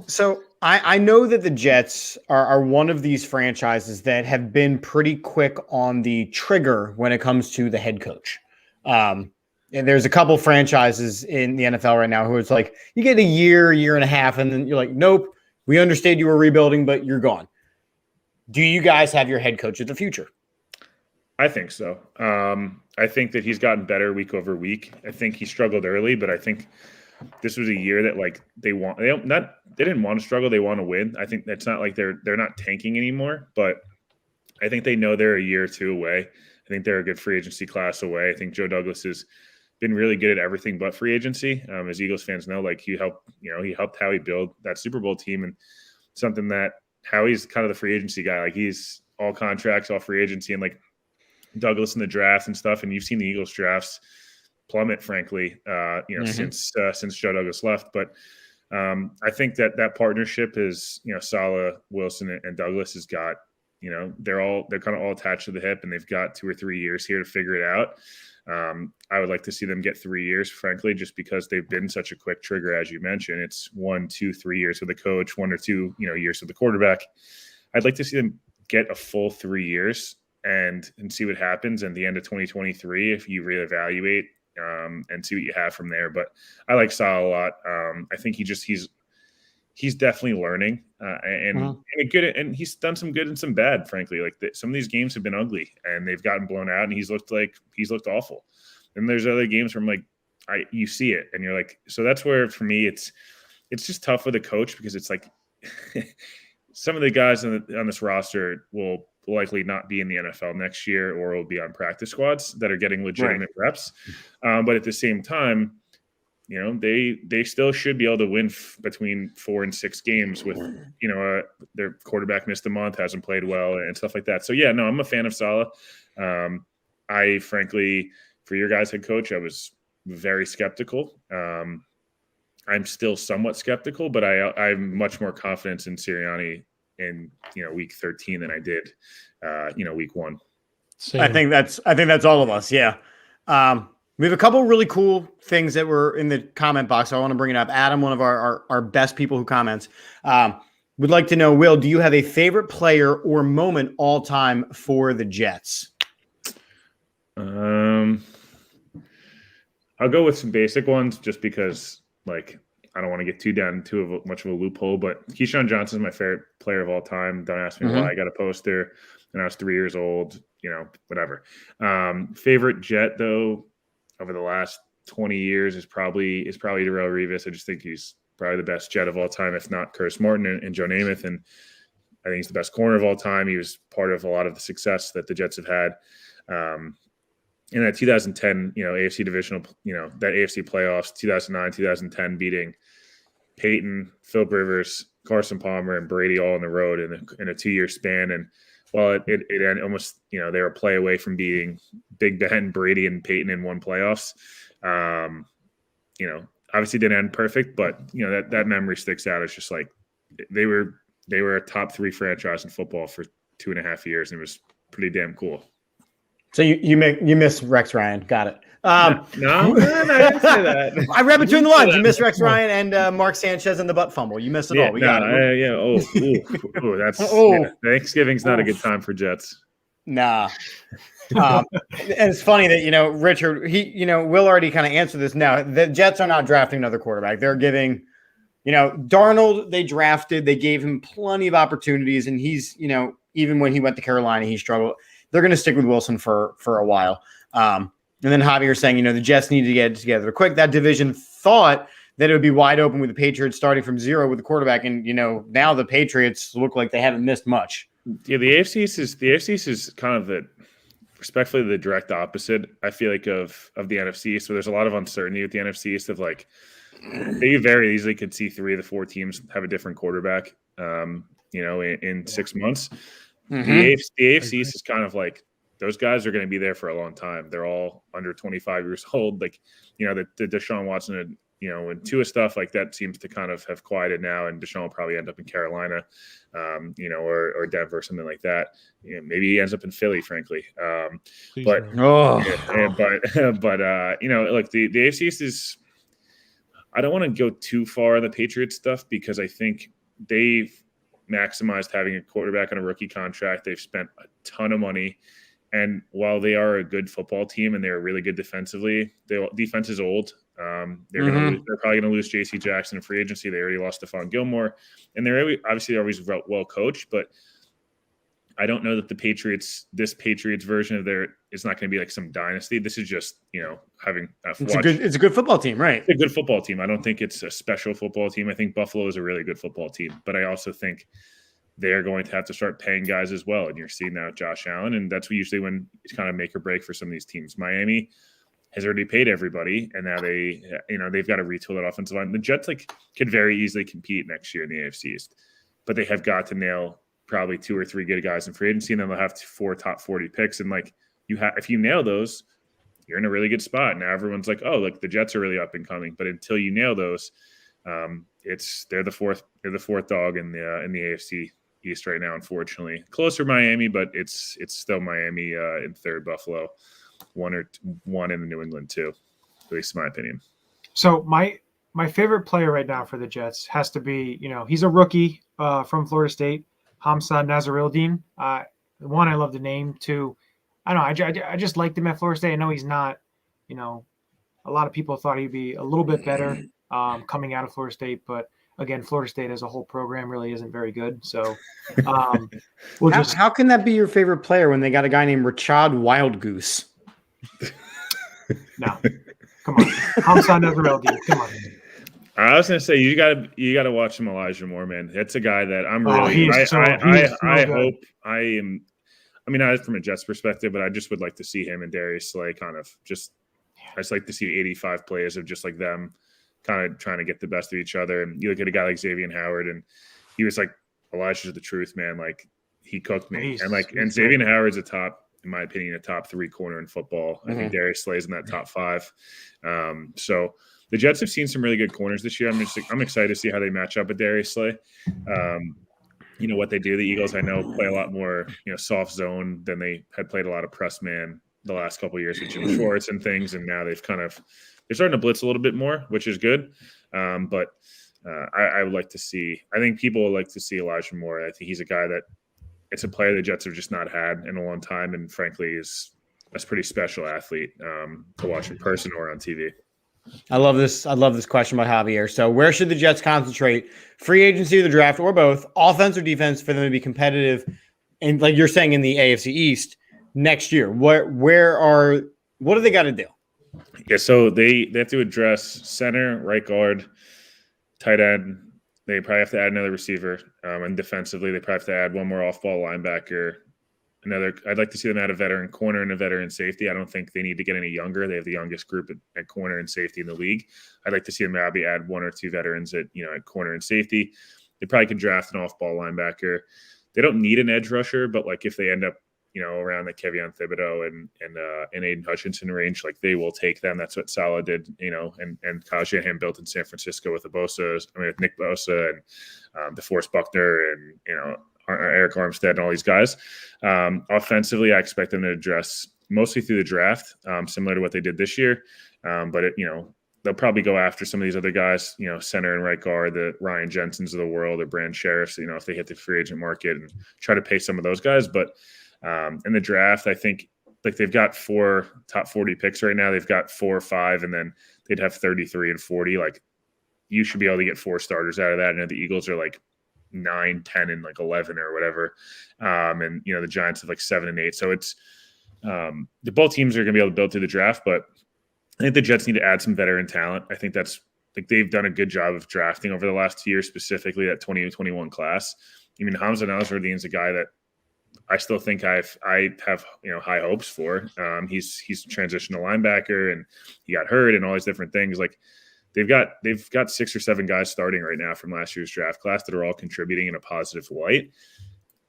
So I know that the Jets are one of these franchises that have been pretty quick on the trigger when it comes to the head coach. And there's a couple franchises in the NFL right now who it's like, you get a year and a half, and then you're like, nope, we understand you were rebuilding, but you're gone. Do you guys have your head coach of the future? I think so. I think that he's gotten better week over week. I think he struggled early, but I think this was a year that, like, they didn't want to struggle. They want to win. I think that's not like they're not tanking anymore, but I think they know they're a year or 2 away. I think they're a good free agency class away. I think Joe Douglas has been really good at everything but free agency. As Eagles fans know, like, he helped Howie build that Super Bowl team, and something that Howie's kind of the free agency guy. Like, he's all contracts, all free agency, and, like, Douglas in the draft and stuff. And you've seen the Eagles drafts plummet, frankly, since Joe Douglas left. But I think that partnership is, Saleh, Wilson, and Douglas has got, they're kind of all attached to the hip, and they've got 2 or 3 years here to figure it out. I would like to see them get 3 years, frankly, just because they've been such a quick trigger, as you mentioned. It's 1, 2, 3 years with the coach, 1 or 2, years with the quarterback. I'd like to see them get a full 3 years and see what happens at the end of 2023 if you reevaluate and see what you have from there. But I like Saleh a lot. I think he's definitely learning and he's done some good and some bad, frankly. Like, some of these games have been ugly and they've gotten blown out, and he's looked awful. And there's other games where I'm like, you see it and you're like, so that's where, for me, it's just tough with a coach, because it's like some of the guys on this roster will likely not be in the NFL next year, or will be on practice squads that are getting legitimate reps. But at the same time, they still should be able to win between 4 and 6 games with, their quarterback missed a month, hasn't played well and stuff like that. So yeah, no, I'm a fan of Saleh. I frankly, for your guys' head coach, I was very skeptical. I'm still somewhat skeptical, but I'm much more confident in Sirianni in week 13 than I did week 1. Same. I think that's all of us. Yeah. We have a couple really cool things that were in the comment box. So I want to bring it up. Adam, one of our best people who comments, would like to know, Will, do you have a favorite player or moment all time for the Jets? I'll go with some basic ones just because, I don't want to get too down into much of a loophole, but Keyshawn Johnson's my favorite player of all time. Don't ask me why. I got a poster when I was 3 years old, whatever. Favorite Jet, though, over the last 20 years is probably Darrelle Revis. I just think he's probably the best Jet of all time, if not Curtis Morton and Joe Namath. And I think he's the best corner of all time. He was part of a lot of the success that the Jets have had. In that 2010, AFC divisional, that AFC playoffs, 2009, 2010, beating Peyton, Philip Rivers, Carson Palmer, and Brady all on the road in a 2-year span. And while it almost, they were a play away from beating Big Ben, Brady, and Peyton in one playoffs. Obviously didn't end perfect, but that memory sticks out. It's just like they were a top 3 franchise in football for 2.5 years, and it was pretty damn cool. So you miss Rex Ryan. Got it. No, I didn't say that. I read between the lines. You miss Rex Ryan and Mark Sanchez and the butt fumble. You missed it all. We got it. That's Thanksgiving's not a good time for Jets. Nah. And it's funny that Richard, Will already kind of answered this. Now the Jets are not drafting another quarterback. They're giving, Darnold. They drafted. They gave him plenty of opportunities, and he's, even when he went to Carolina, he struggled. They're going to stick with Wilson for a while. And then Javier saying, the Jets need to get it together quick. That division thought that it would be wide open with the Patriots starting from 0 with the quarterback. And, now the Patriots look like they haven't missed much. Yeah, the AFC East is kind of respectfully the direct opposite, I feel like, of the NFC. So there's a lot of uncertainty with the NFC East of they very easily could see 3 of the 4 teams have a different quarterback, in 6 months. Mm-hmm. The AFC East is kind of those guys are going to be there for a long time. They're all under 25 years old. The Deshaun Watson, and Tua stuff that seems to kind of have quieted now. And Deshaun will probably end up in Carolina, or Denver, or something like that. Maybe he ends up in Philly, frankly. The AFC East is. I don't want to go too far on the Patriots stuff because I think they've maximized having a quarterback on a rookie contract. They've spent a ton of money. And while they are a good football team and they're really good defensively, their defense is old. They're probably going to lose J.C. Jackson in free agency. They already lost Stephon Gilmore. And they're obviously always well coached, but I don't know that this Patriots version of it's not going to be some dynasty. This is just, having it's a good football team, right? It's a good football team. I don't think it's a special football team. I think Buffalo is a really good football team, but I also think they're going to have to start paying guys as well. And you're seeing now Josh Allen, and that's usually when it's kind of make or break for some of these teams. Miami has already paid everybody, and now they've got to retool that offensive line. The Jets could very easily compete next year in the AFC East, but they have got to nail probably 2 or 3 good guys in free agency, and then they'll have 4 top 40 picks. And if you nail those, you're in a really good spot. Now everyone's the Jets are really up and coming, but until you nail those, they're the fourth dog in the AFC East right now. Unfortunately, closer Miami, but it's still Miami in third, Buffalo one in the New England too, at least in my opinion. So my favorite player right now for the Jets has to be, he's a rookie from Florida State, Hamza Nasirildeen. One, I love the name. 2, I don't know. I just liked him at Florida State. I know he's not, a lot of people thought he'd be a little bit better coming out of Florida State, but again, Florida State as a whole program really isn't very good. So how can that be your favorite player when they got a guy named Rashad Wildgoose? No, come on. Hamza Nasirildeen, come on. I was gonna say you gotta watch some Elijah Moore, man. That's a guy that I'm really. I mean, not from a Jets perspective, but I just would like to see him and Darius Slay kind of just. I just like to see 85 plays of just them kind of trying to get the best of each other. And you look at a guy like Xavier Howard, and he was like, Elijah's the truth, man. Like, he cooked me. And Xavier Howard's in my opinion, a top 3 corner in football. I think Darius Slay's in that top 5. So the Jets have seen some really good corners this year. I'm excited to see how they match up with Darius Slay. What they do. The Eagles, I know, play a lot more, soft zone than they had played a lot of press man the last couple of years with Jim Schwartz and things. And now they're starting to blitz a little bit more, which is good. But I would like to see, I think people would like to see Elijah more. I think he's a guy that it's a player the Jets have just not had in a long time. And frankly, is a pretty special athlete to watch in person or on TV. I love this question by Javier. So where should the Jets concentrate? Free agency or the draft, or both, offense or defense, for them to be competitive? And like you're saying, in the AFC East next year, what do they got to do? Yeah, so they have to address center, right guard, tight end. They probably have to add another receiver. And defensively, they probably have to add one more off-ball linebacker. I'd like to see them add a veteran corner and a veteran safety. I don't think they need to get any younger. They have the youngest group at corner and safety in the league. I'd like to see them maybe add 1 or 2 veterans at corner and safety. They probably could draft an off-ball linebacker. They don't need an edge rusher, but like if they end up, around the Kevin Thibodeau and Aiden Hutchinson range, like they will take them. That's what Saleh did, and Kyle Shanahan built in San Francisco with with Nick Bosa and DeForest Buckner and Eric Armstead and all these guys. Offensively, I expect them to address mostly through the draft, similar to what they did this year. But they'll probably go after some of these other guys, center and right guard, the Ryan Jensens of the world, or Brand Sheriffs, if they hit the free agent market, and try to pay some of those guys. But in the draft, I think like they've got 4 top 40 picks right now. They've got 4 or 5, and then they'd have 33 and 40. Like, you should be able to get 4 starters out of that. And the Eagles are like 9, 10, and like 11 or whatever. And the Giants have like 7 and 8. So it's the both teams are going to be able to build through the draft, but I think the Jets need to add some veteran talent. I think that's like they've done a good job of drafting over the last 2 years, specifically that 2021 class. Hamza Nasruddin is a guy that I still think I have high hopes for. He's transitioned to linebacker, and he got hurt and all these different things. Like they've got 6 or 7 guys starting right now from last year's draft class that are all contributing in a positive light.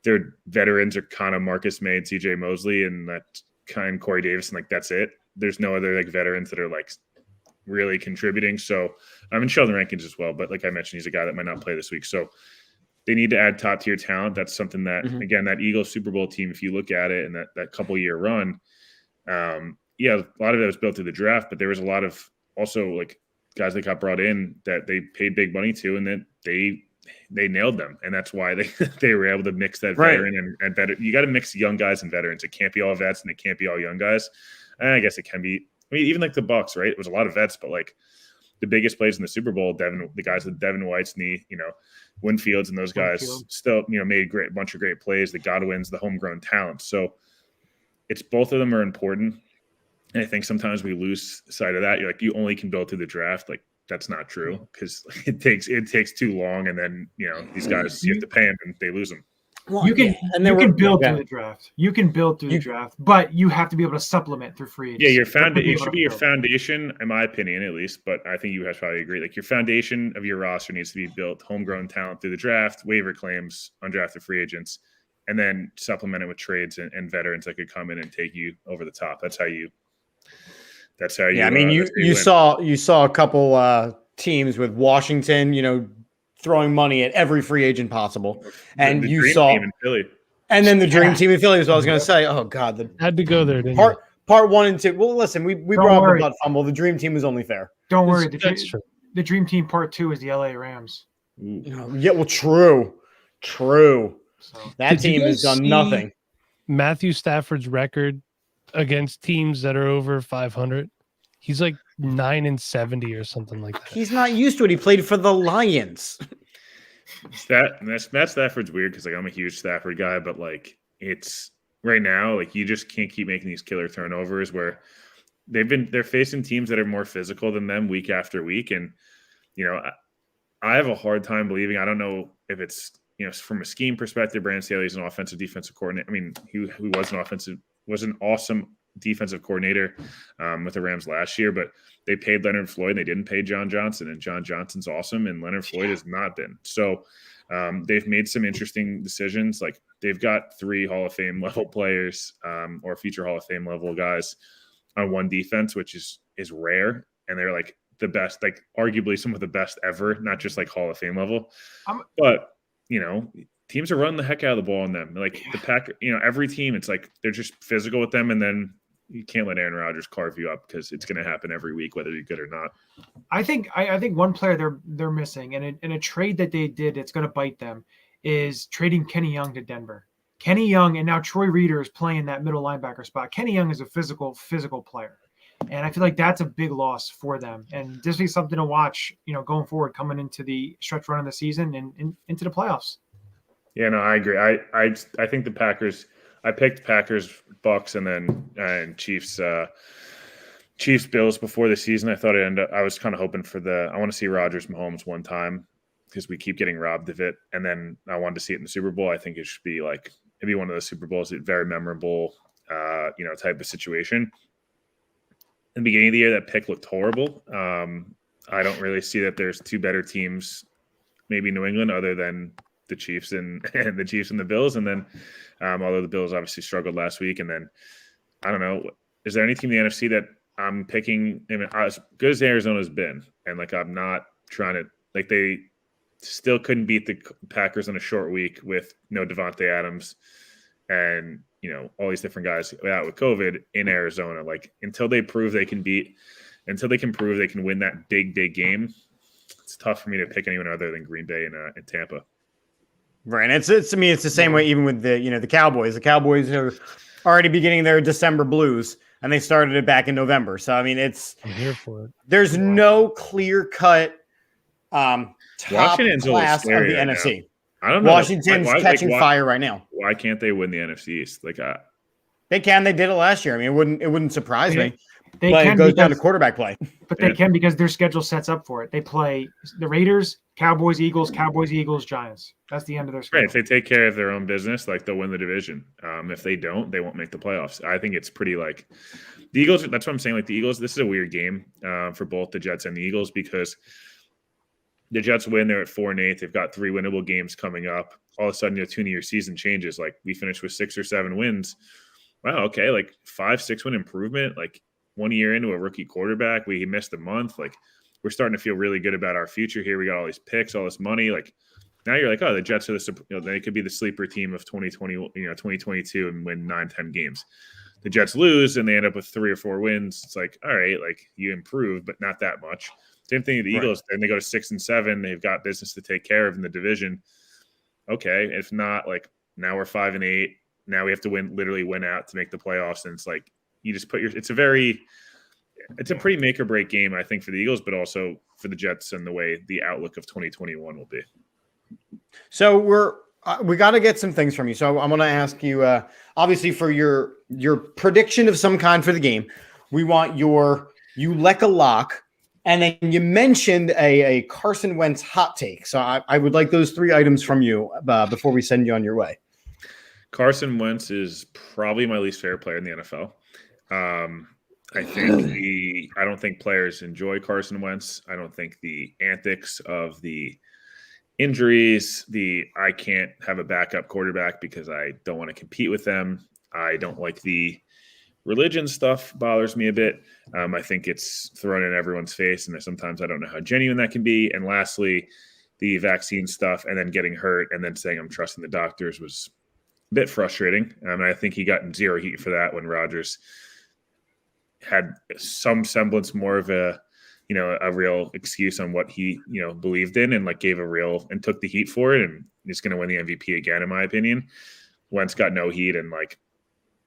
Their veterans are kind of Marcus May and CJ Mosley and that kind of Corey Davis, and like that's it. There's no other like veterans that are like really contributing. So I'm in Sheldon Rankins as well, but like I mentioned, he's a guy that might not play this week. So they need to add top tier talent. That's something that again, that Eagles Super Bowl team, if you look at it and that couple year run, a lot of it was built through the draft, but there was a lot of also like guys that got brought in that they paid big money to, and then they nailed them. And that's why they were able to mix that veteran and veteran. You got to mix young guys and veterans. It can't be all vets and it can't be all young guys. And I guess it can be. I mean, even like the Bucs, right? It was a lot of vets, but like the biggest plays in the Super Bowl, the guys with Devin White's knee, Winfields and those guys still, made a bunch of great plays. The Godwins, the homegrown talent. So it's both of them are important. And I think sometimes we lose sight of that. You're like, you only can build through the draft. Like that's not true because it takes too long. And then, these guys, you have to pay them and they lose them. Well, you can build through the draft. You can build through the draft, but you have to be able to supplement through free agency. Yeah, it should be your foundation, in my opinion, at least. But I think you guys probably agree. Like your foundation of your roster needs to be built homegrown talent through the draft, waiver claims, undrafted free agents, and then supplement it with trades and veterans that could come in and take you over the top. That's how you. Yeah, I mean, you saw a couple teams with Washington, throwing money at every free agent possible. And you saw and then the dream team in Philly was what I was going to say. Oh God, had to go there. Didn't part 1 and 2. Well, listen, we brought up the butt fumble. The dream team was only fair. Don't worry. The dream team part 2 is the LA Rams. Yeah, well, true. So, that team has done nothing. Matthew Stafford's record against teams that are over 500. He's like 9-70 or something like that. He's not used to it. He played for the Lions. Matt Stafford's weird because like I'm a huge Stafford guy, but like it's right now like you just can't keep making these killer turnovers where they're facing teams that are more physical than them week after week, and I have a hard time believing. I don't know if it's from a scheme perspective, Brandon Staley's an offensive defensive coordinator. I mean, he was an awesome defensive coordinator with the Rams last year, but they paid Leonard Floyd. They didn't pay John Johnson, and John Johnson's awesome, and Leonard Floyd has not been. So they've made some interesting decisions. Like they've got 3 Hall of Fame level players or future Hall of Fame level guys on one defense, which is rare. And they're like the best, like arguably some of the best ever, not just like Hall of Fame level. But, teams are running the heck out of the ball on them. Like the Packers, every team, it's like they're just physical with them, and then you can't let Aaron Rodgers carve you up because it's going to happen every week, whether you're good or not. I think one player they're missing, and in a trade that they did, it's going to bite them, is trading Kenny Young to Denver. Kenny Young, and now Troy Reeder is playing that middle linebacker spot. Kenny Young is a physical player, and I feel like that's a big loss for them. And this is something to watch, going forward, coming into the stretch run of the season and into the playoffs. Yeah, no, I agree. I think the Packers. I picked Packers, Bucks, and Chiefs. Chiefs Bills before the season. I thought I was kind of hoping for I want to see Rodgers Mahomes one time because we keep getting robbed of it, and then I wanted to see it in the Super Bowl. I think it should be like maybe one of those Super Bowls, very memorable, type of situation. In the beginning of the year, that pick looked horrible. I don't really see that there's 2 better teams, maybe New England, other than the Chiefs and the Chiefs and the Bills. And then, although the Bills obviously struggled last week, and then I don't know, is there any team in the NFC that I'm picking? I mean, as good as Arizona's been, and like I'm not trying to like they still couldn't beat the Packers in a short week with no Devontae Adams and all these different guys out with COVID in Arizona. Like until they prove they can prove they can win that big game, it's tough for me to pick anyone other than Green Bay and Tampa. Right. And it's the same way even with the Cowboys. The Cowboys are already beginning their December blues, and they started it back in November. So I mean, I'm here for it. There's no clear cut top Washington's class of the right NFC. Now. I don't know. Washington's catching fire right now. Why can't they win the NFC East? They can. They did it last year. I mean, it wouldn't surprise me. But it goes down to quarterback play. But they can because their schedule sets up for it. They play the Raiders, Cowboys, Eagles, Giants. That's the end of their schedule. Right. If they take care of their own business, they'll win the division. If they don't, they won't make the playoffs. I think it's pretty the Eagles. That's what I'm saying. The Eagles, this is a weird game for both the Jets and the Eagles because the Jets win. They're at 4-8. They've got 3 winnable games coming up. All of a sudden, your 2-year season changes. We finished with 6 or 7 wins. Wow. Okay. 5-6 win improvement. 1 year into a rookie quarterback, we missed a month. We're starting to feel really good about our future here. We got all these picks, all this money. Now you're oh, the Jets are they could be the sleeper team of 2022 and win 9-10 games. The Jets lose and they end up with 3 or 4 wins. It's all right, you improved, but not that much. Same thing with the Eagles. Then they go to 6-7. They've got business to take care of in the division. Okay, if not, now we're 5-8. Now we have to win out to make the playoffs, and it's you just put it's a pretty make or break game, I think, for the Eagles, but also for the Jets and the way the outlook of 2021 will be. So we got to get some things from you. So I'm going to ask you, obviously, for your prediction of some kind for the game. We want you like a lock, and then you mentioned a Carson Wentz hot take. So I would like those 3 items from you before we send you on your way. Carson Wentz is probably my least favorite player in the NFL. I don't think players enjoy Carson Wentz. I don't think the antics of the injuries, I can't have a backup quarterback because I don't want to compete with them. I don't like the religion stuff, bothers me a bit. I think it's thrown in everyone's face, and sometimes I don't know how genuine that can be. And lastly, the vaccine stuff and then getting hurt and then saying I'm trusting the doctors was a bit frustrating. I think he got 0 heat for that when Rodgers had some semblance more of a real excuse on what he, believed in and gave and took the heat for it. And he's going to win the MVP again, in my opinion. Wentz got no heat and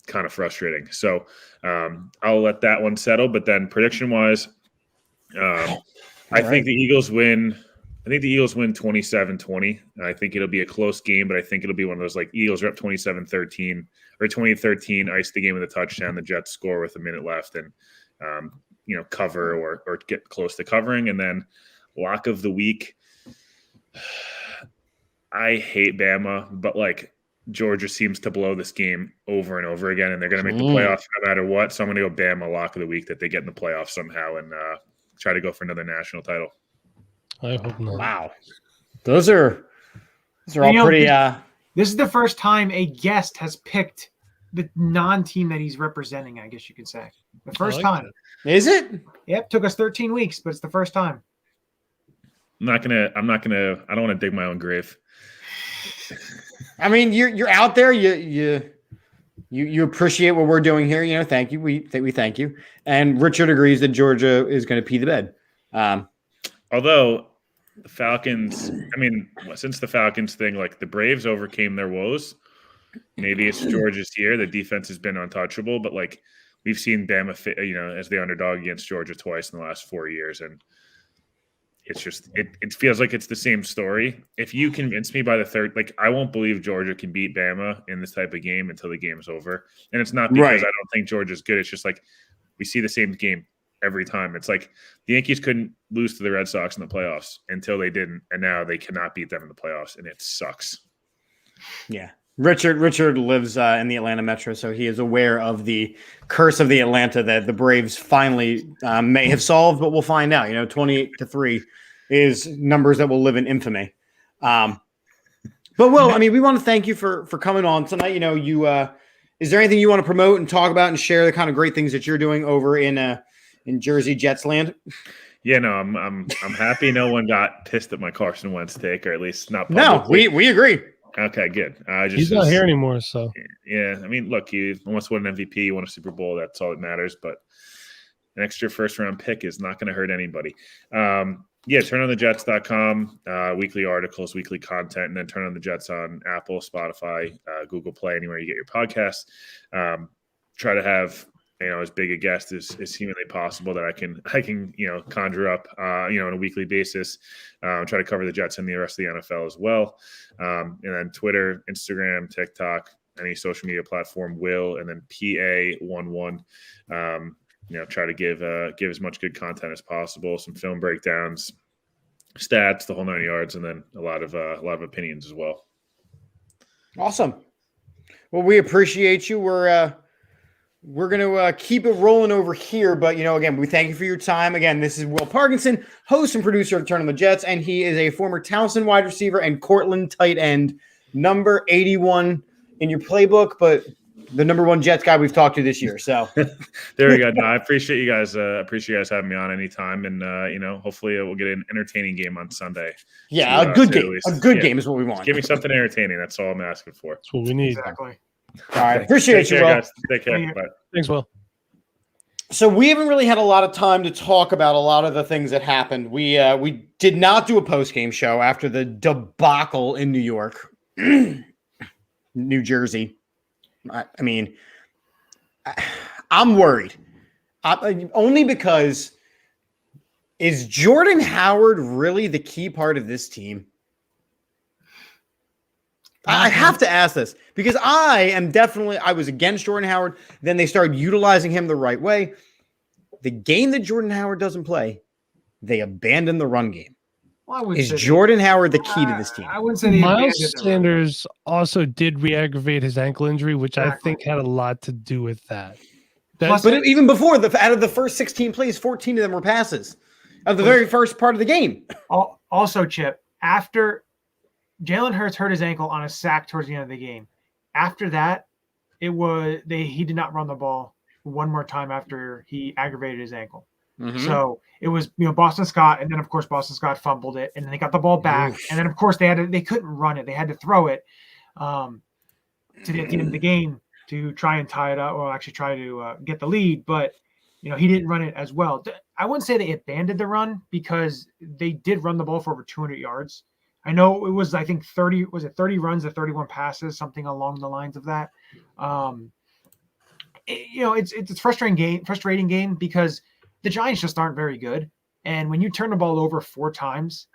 kind of frustrating. So I'll let that one settle. But then prediction wise, I think the Eagles win. I think the Eagles win 27-20. I think it'll be a close game, but I think it'll be one of those Eagles are up 27-13 or 20-13, ice the game with a touchdown. The Jets score with a minute left and, cover or get close to covering. And then lock of the week. I hate Bama, but Georgia seems to blow this game over and over again, and they're going to make the playoffs no matter what. So I'm going to go Bama lock of the week that they get in the playoffs somehow and try to go for another national title. I hope not. Wow, those are all pretty. This is the first time a guest has picked the non-team that he's representing, I guess you could say. The first time. That. Is it? Yep, took us 13 weeks, but it's the first time. I don't want to dig my own grave. I mean, you're out there. You appreciate what we're doing here. Thank you. We thank you. And Richard agrees that Georgia is going to pee the bed. Although the Falcons, since the Falcons thing, like the Braves overcame their woes. Maybe it's Georgia's year. The defense has been untouchable, but like we've seen Bama, as the underdog against Georgia twice in the last 4 years, and it's just it feels like it's the same story. If you convince me by the third, like I won't believe Georgia can beat Bama in this type of game until the game's over. And it's not because I don't think Georgia's good. It's just like we see the same game every time. It's like the Yankees couldn't lose to the Red Sox in the playoffs until they didn't, and now they cannot beat them in the playoffs, and it sucks. Yeah. Richard lives in the Atlanta metro, so he is aware of the curse of the Atlanta that the Braves finally may have solved, but we'll find out. 28-3 is numbers that will live in infamy. But Will, we want to thank you for coming on tonight. Is there anything you want to promote and talk about and share the kind of great things that you're doing over in Jersey Jets land? Yeah, no, I'm happy no one got pissed at my Carson Wentz take, or at least not publicly. No, we agree. Okay, good. He's not here anymore, so. Yeah, look, he almost won an MVP, won a Super Bowl. That's all that matters. But an extra first-round pick is not going to hurt anybody. TurnOnTheJets.com, weekly articles, weekly content, and then Turn on the Jets on Apple, Spotify, Google Play, anywhere you get your podcasts. Try to have as big a guest as humanly possible that I can conjure up on a weekly basis. Try to cover the Jets and the rest of the NFL as well. And then Twitter, Instagram, TikTok, any social media platform, Will, and then PA11. Try to give as much good content as possible, some film breakdowns, stats, the whole 9 yards, and then a lot of opinions as well. Awesome. Well, we appreciate you. We're going to keep it rolling over here. But, again, we thank you for your time. Again, this is Will Parkinson, host and producer of Turn on the Jets, and he is a former Towson wide receiver and Cortland tight end, number 81 in your playbook, but the number one Jets guy we've talked to this year. So there we go. No, I appreciate you guys. Appreciate you guys having me on anytime. And, hopefully we'll get an entertaining game on Sunday. Yeah, a good game. A good game is what we want. Just give me something entertaining. That's all I'm asking for. That's what we need. Exactly. All right. Appreciate you, Will. Guys. Take care. Bye. Thanks, Will. So we haven't really had a lot of time to talk about a lot of the things that happened. We did not do a post-game show after the debacle in New York, New Jersey. I'm worried. Only because is Jordan Howard really the key part of this team? I have to ask this because I was against Jordan Howard. Then they started utilizing him the right way. The game that Jordan Howard doesn't play, they abandon the run game. Is Jordan Howard the key to this team? I wouldn't say Miles Sanders also did re-aggravate his ankle injury, which I think had a lot to do with that. But even before, out of the first 16 plays, 14 of them were passes of the very first part of the game. Also, Chip, after Jalen Hurts hurt his ankle on a sack towards the end of the game. After that, he did not run the ball one more time after he aggravated his ankle. Mm-hmm. So it was Boston Scott, and then of course Boston Scott fumbled it, and then they got the ball back, and then of course they couldn't run it; they had to throw it to the end of the game to try and tie it up, or actually try to get the lead. But he didn't run it as well. I wouldn't say they abandoned the run because they did run the ball for over 200 yards. I know it was, I think 30 runs or 31 passes, something along the lines of that. It's a frustrating game because the Giants just aren't very good. And when you turn the ball over 4 times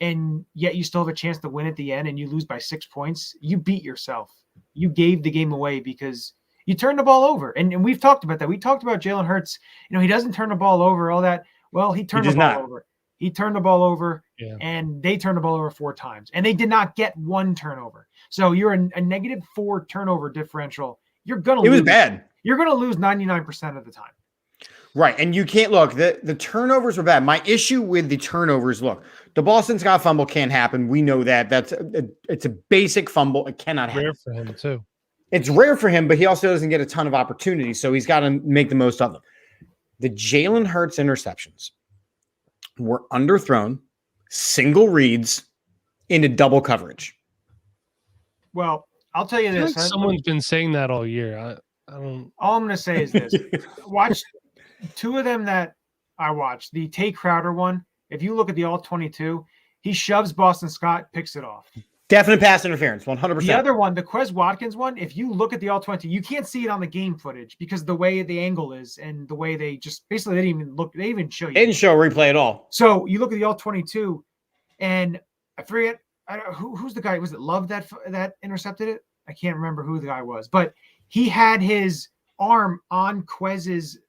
and yet you still have a chance to win at the end and you lose by 6 points, you beat yourself. You gave the game away because you turned the ball over. And we've talked about that. We talked about Jalen Hurts. He doesn't turn the ball over, all that. Well, he turned the ball over. He turned the ball over, Yeah. and they turned the ball over 4 times, and they did not get 1 turnover. So you're a -4 turnover differential. You're gonna It was lose. bad. You're gonna lose 99% of the time. Right. And you can't look, the turnovers were bad. My issue with the turnovers, look, the Boston Scott fumble can't happen. We know that. It's a basic fumble. It cannot happen. Rare for him too. It's rare for him, but he also doesn't get a ton of opportunities, so he's got to make the most of them. The Jalen Hurts interceptions were underthrown, single reads into double coverage. Well, I'll tell you I feel this. like someone's been saying that all year. I don't. All I'm going to say is this. Watch 2 of them that I watched. The Tay Crowder one, if you look at the all 22, he shoves Boston Scott, picks it off. Definite pass interference, 100%. The other one, the Quez Watkins one, if you look at the all 20, you can't see it on the game footage because the way the angle is and the way they just basically they didn't even look, they even show you. They didn't show a replay at all. So you look at the all 22, and I forget who's the guy. Was it Love that intercepted it? I can't remember who the guy was, but he had his arm on Quez's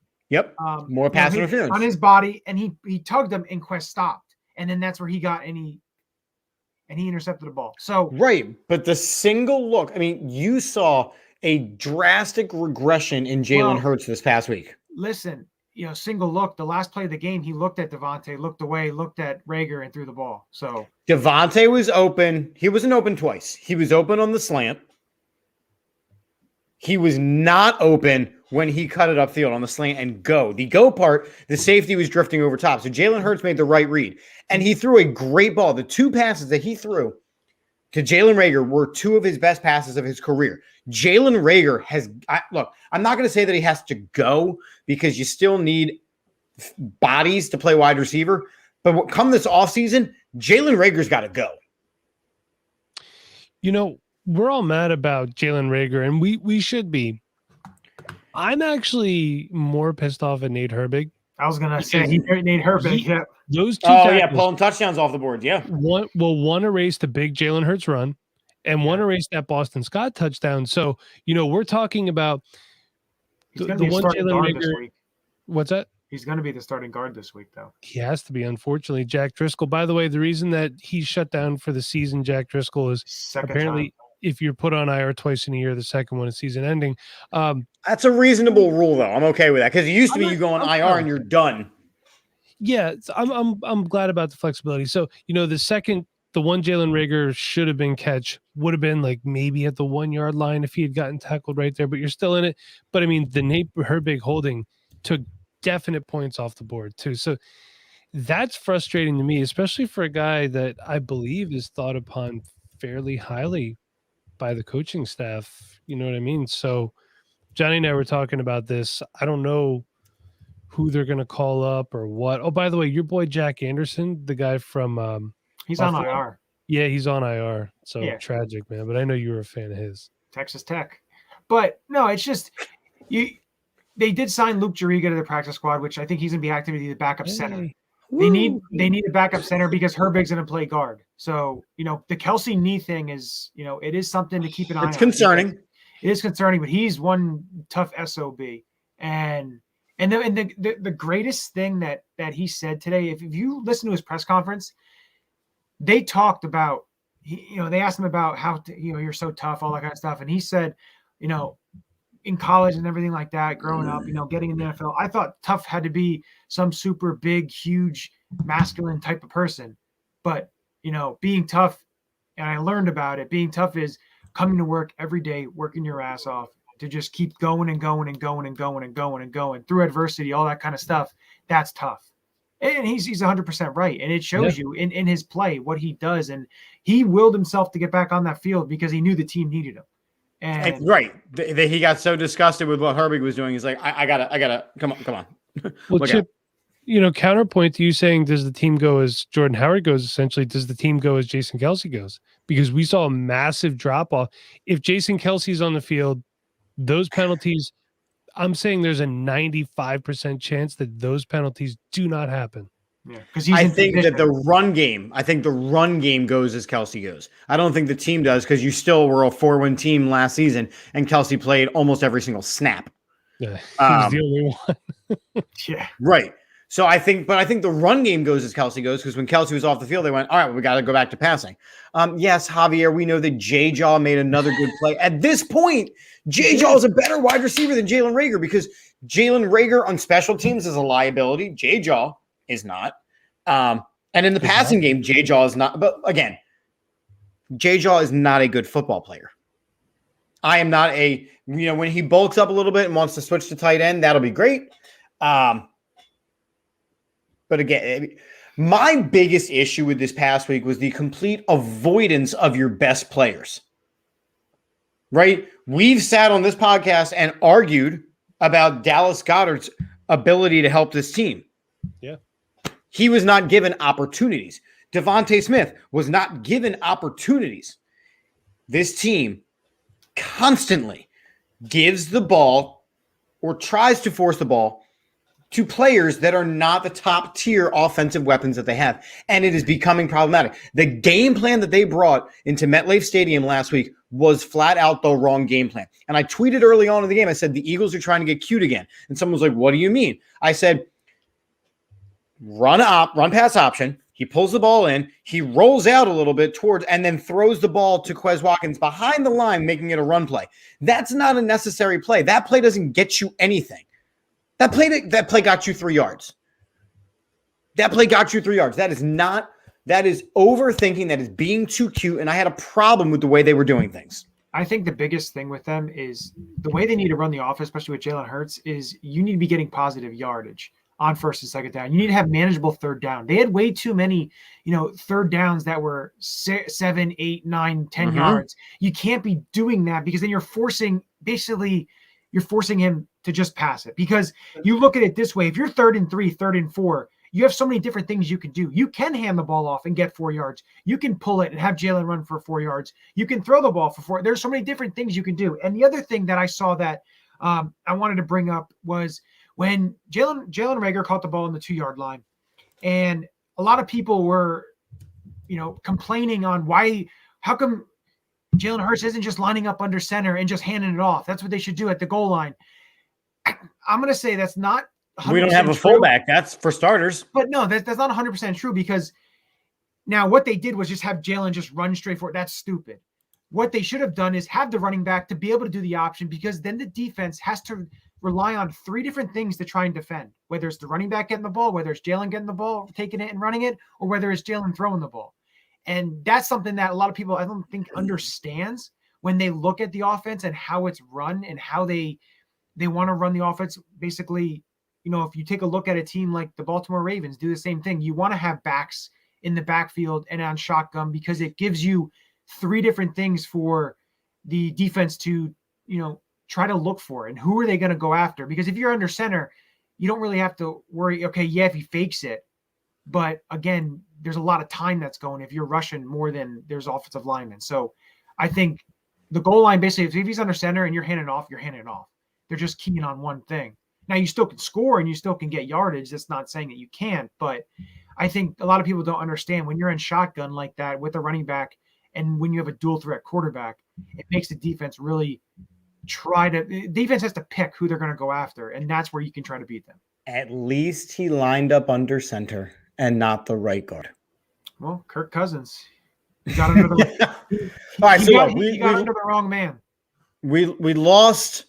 more pass interference on his body, and he tugged him, and Quez stopped, and then that's where he got and he intercepted the ball. So right, but the single look, I mean, you saw a drastic regression in Jalen Hurts this past week. Listen, single look, the last play of the game, he looked at Devontae, looked away, looked at Rager, and threw the ball. So Devontae was open. He wasn't open twice. He was open on the slant. He was not open when he cut it upfield on the slant and go. The go part, the safety was drifting over top. So Jalen Hurts made the right read. And he threw a great ball. The 2 passes that he threw to Jalen Reagor were 2 of his best passes of his career. Jalen Reagor look, I'm not going to say that he has to go because you still need bodies to play wide receiver. But come this offseason, Jalen Reagor's got to go. We're all mad about Jalen Reagor, and we should be. I'm actually more pissed off at Nate Herbig. I was gonna say Nate Herbig. Yeah, those 2. Pulling touchdowns off the board. Yeah, one erased the big Jalen Hurts run, and one erased that Boston Scott touchdown. So we're talking about the one Jalen Reagor. What's that? He's going to be the starting guard this week, though. He has to be, unfortunately. Jack Driscoll. By the way, the reason that he's shut down for the season, Jack Driscoll, is apparently if you're put on IR twice in a year, the second one is season ending. That's a reasonable rule, though. I'm okay with that because it used to be you go on IR and you're done. Yeah, I'm glad about the flexibility. So the one Jalen Reagor should have been catch would have been like maybe at the 1 yard line if he had gotten tackled right there, but you're still in it. But I mean, the Nate Herbig holding took definite points off the board too. So that's frustrating to me, especially for a guy that I believe is thought upon fairly highly by the coaching staff. You know what I mean? So Johnny and I were talking about this. I don't know who they're going to call up or what. Oh, by the way, your boy Jack Anderson, the guy from he's Buffalo. on IR. Yeah, he's on IR. So yeah. Tragic, man. But I know you were a fan of his. Texas Tech. But no, it's just they did sign Luke Juriga to the practice squad, which I think he's going to be active as the backup center. They need a backup center because Herbig's going to play guard. So, the Kelsey knee thing is, it is something to keep an eye on. It's concerning. It is concerning, but he's one tough SOB. And the greatest thing that he said today, if you listen to his press conference, they talked about, they asked him about how, you're so tough, all that kind of stuff. And he said, in college and everything like that, growing up, getting in the NFL, I thought tough had to be some super big, huge, masculine type of person. But, being tough, and I learned about it, being tough is coming to work every day, working your ass off to just keep going and going and going and going and going and going through adversity, all that kind of stuff. That's tough. And he's 100% right. And it shows you in his play what he does. And he willed himself to get back on that field because he knew the team needed him. And right. He got so disgusted with what Herbig was doing. He's like, I gotta, come on. Well, Chip, counterpoint to you saying, does the team go as Jordan Howard goes? Essentially, does the team go as Jason Kelsey goes? Because we saw a massive drop off. If Jason Kelsey's on the field, those penalties, I'm saying there's a 95% chance that those penalties do not happen. Yeah, because I think that the run game goes as Kelsey goes. I don't think the team does because you still were a 4-win team last season, and Kelsey played almost every single snap. Yeah, he was the only one. Yeah, right. So I think the run game goes as Kelsey goes, because when Kelsey was off the field, they went, all right, well, we got to go back to passing. Yes, Javier, we know that J-Jaw made another good play. At this point, J-Jaw is a better wide receiver than Jalen Reagor, because Jalen Reagor on special teams is a liability. J-Jaw is not. And in the passing game, J-Jaw is not. But again, J-Jaw is not a good football player. I am not when he bulks up a little bit and wants to switch to tight end, that'll be great. But again, my biggest issue with this past week was the complete avoidance of your best players. Right? We've sat on this podcast and argued about Dallas Goedert's ability to help this team. Yeah. He was not given opportunities. Devontae Smith was not given opportunities. This team constantly gives the ball or tries to force the ball to players that are not the top tier offensive weapons that they have. And it is becoming problematic. The game plan that they brought into MetLife Stadium last week was flat out the wrong game plan. And I tweeted early on in the game, I said, the Eagles are trying to get cute again. And someone was like, what do you mean? I said, run pass option. He pulls the ball in, he rolls out a little bit towards, and then throws the ball to Quez Watkins behind the line, making it a run play. That's not a necessary play. That play doesn't get you anything. That play got you 3 yards. That play got you 3 yards. That is overthinking. That is being too cute. And I had a problem with the way they were doing things. I think the biggest thing with them is the way they need to run the offense, especially with Jalen Hurts, is you need to be getting positive yardage on first and second down. You need to have manageable third down. They had way too many, third downs that were 7, 8, 9, 10 yards. You can't be doing that, because then you're forcing him to just pass it. Because you look at it this way, if you're 3rd and 3, 3rd and 4, you have so many different things you can do. You can hand the ball off and get 4 yards. You can pull it and have Jalen run for 4 yards. You can throw the ball for 4. There's so many different things you can do. And the other thing that I saw that I wanted to bring up was when Jalen Reagor caught the ball on the 2-yard line, and a lot of people were, complaining on how come Jalen Hurts isn't just lining up under center and just handing it off. That's what they should do at the goal line. I'm going to say that's not 100% we don't have a fullback. That's for starters. But no, that's not 100% true, because now what they did was just have Jalen just run straight forward. That's stupid. What they should have done is have the running back to be able to do the option, because then the defense has to rely on 3 different things to try and defend, whether it's the running back getting the ball, whether it's Jalen getting the ball, taking it and running it, or whether it's Jalen throwing the ball. And that's something that a lot of people, I don't think, understands when they look at the offense and how it's run and how they want to run the offense. Basically, if you take a look at a team like the Baltimore Ravens, do the same thing. You want to have backs in the backfield and on shotgun, because it gives you 3 different things for the defense to, try to look for. And who are they going to go after? Because if you're under center, you don't really have to worry. Okay, yeah, if he fakes it. But again, there's a lot of time that's going if you're rushing more than there's offensive linemen. So I think the goal line, basically, if he's under center and you're handing off, you're handing off. They're just keying on one thing. Now, you still can score and you still can get yardage. That's not saying that you can't. But I think a lot of people don't understand when you're in shotgun like that with a running back, and when you have a dual threat quarterback, it makes the defense really defense has to pick who they're going to go after. And that's where you can try to beat them. At least he lined up under center and not the right guard. Well, Kirk Cousins. He got under the under the wrong man. We lost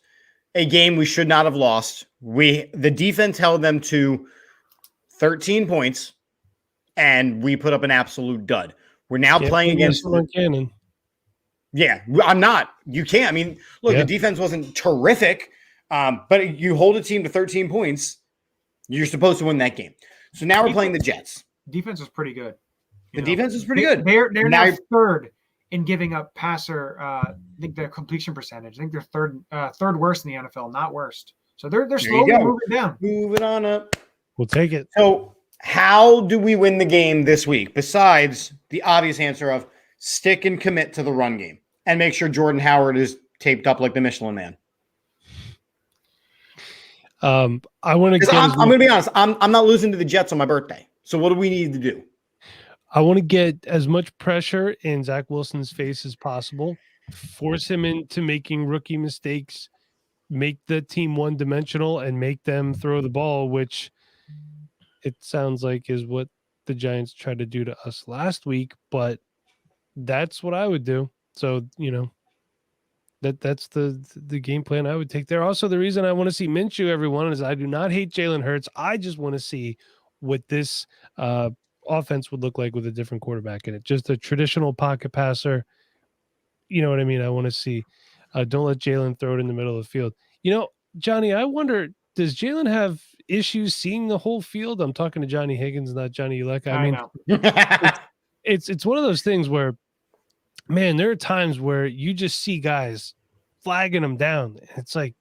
a game we should not have lost. The defense held them to 13 points, and we put up an absolute dud. We're now playing against Cannon. Yeah, I'm not. You can't. I mean, look, the defense wasn't terrific, but you hold a team to 13 points, you're supposed to win that game. So now we're playing the Jets. Defense was pretty good. Defense is pretty good. They're now 3rd in giving up passer. I think their completion percentage. I think they're third worst in the NFL, not worst. So they're slowly moving down. Moving on up. We'll take it. So how do we win the game this week? Besides the obvious answer of stick and commit to the run game and make sure Jordan Howard is taped up like the Michelin Man. I want to. I'm going to be honest. I'm not losing to the Jets on my birthday. So what do we need to do? I want to get as much pressure in Zach Wilson's face as possible. Force him into making rookie mistakes. Make the team one-dimensional and make them throw the ball, which it sounds like is what the Giants tried to do to us last week, but that's what I would do. So, that's the game plan I would take there. Also, the reason I want to see Minshew, everyone, is I do not hate Jalen Hurts. I just want to see what this offense would look like with a different quarterback in it. Just a traditional pocket passer. You know what I mean? I want to see. Don't let Jalen throw it in the middle of the field. Johnny, I wonder, does Jalen have issues seeing the whole field? I'm talking to Johnny Higgins, not Johnny Uleka. I mean, know. it's one of those things where, man, there are times where you just see guys flagging him down. It's like,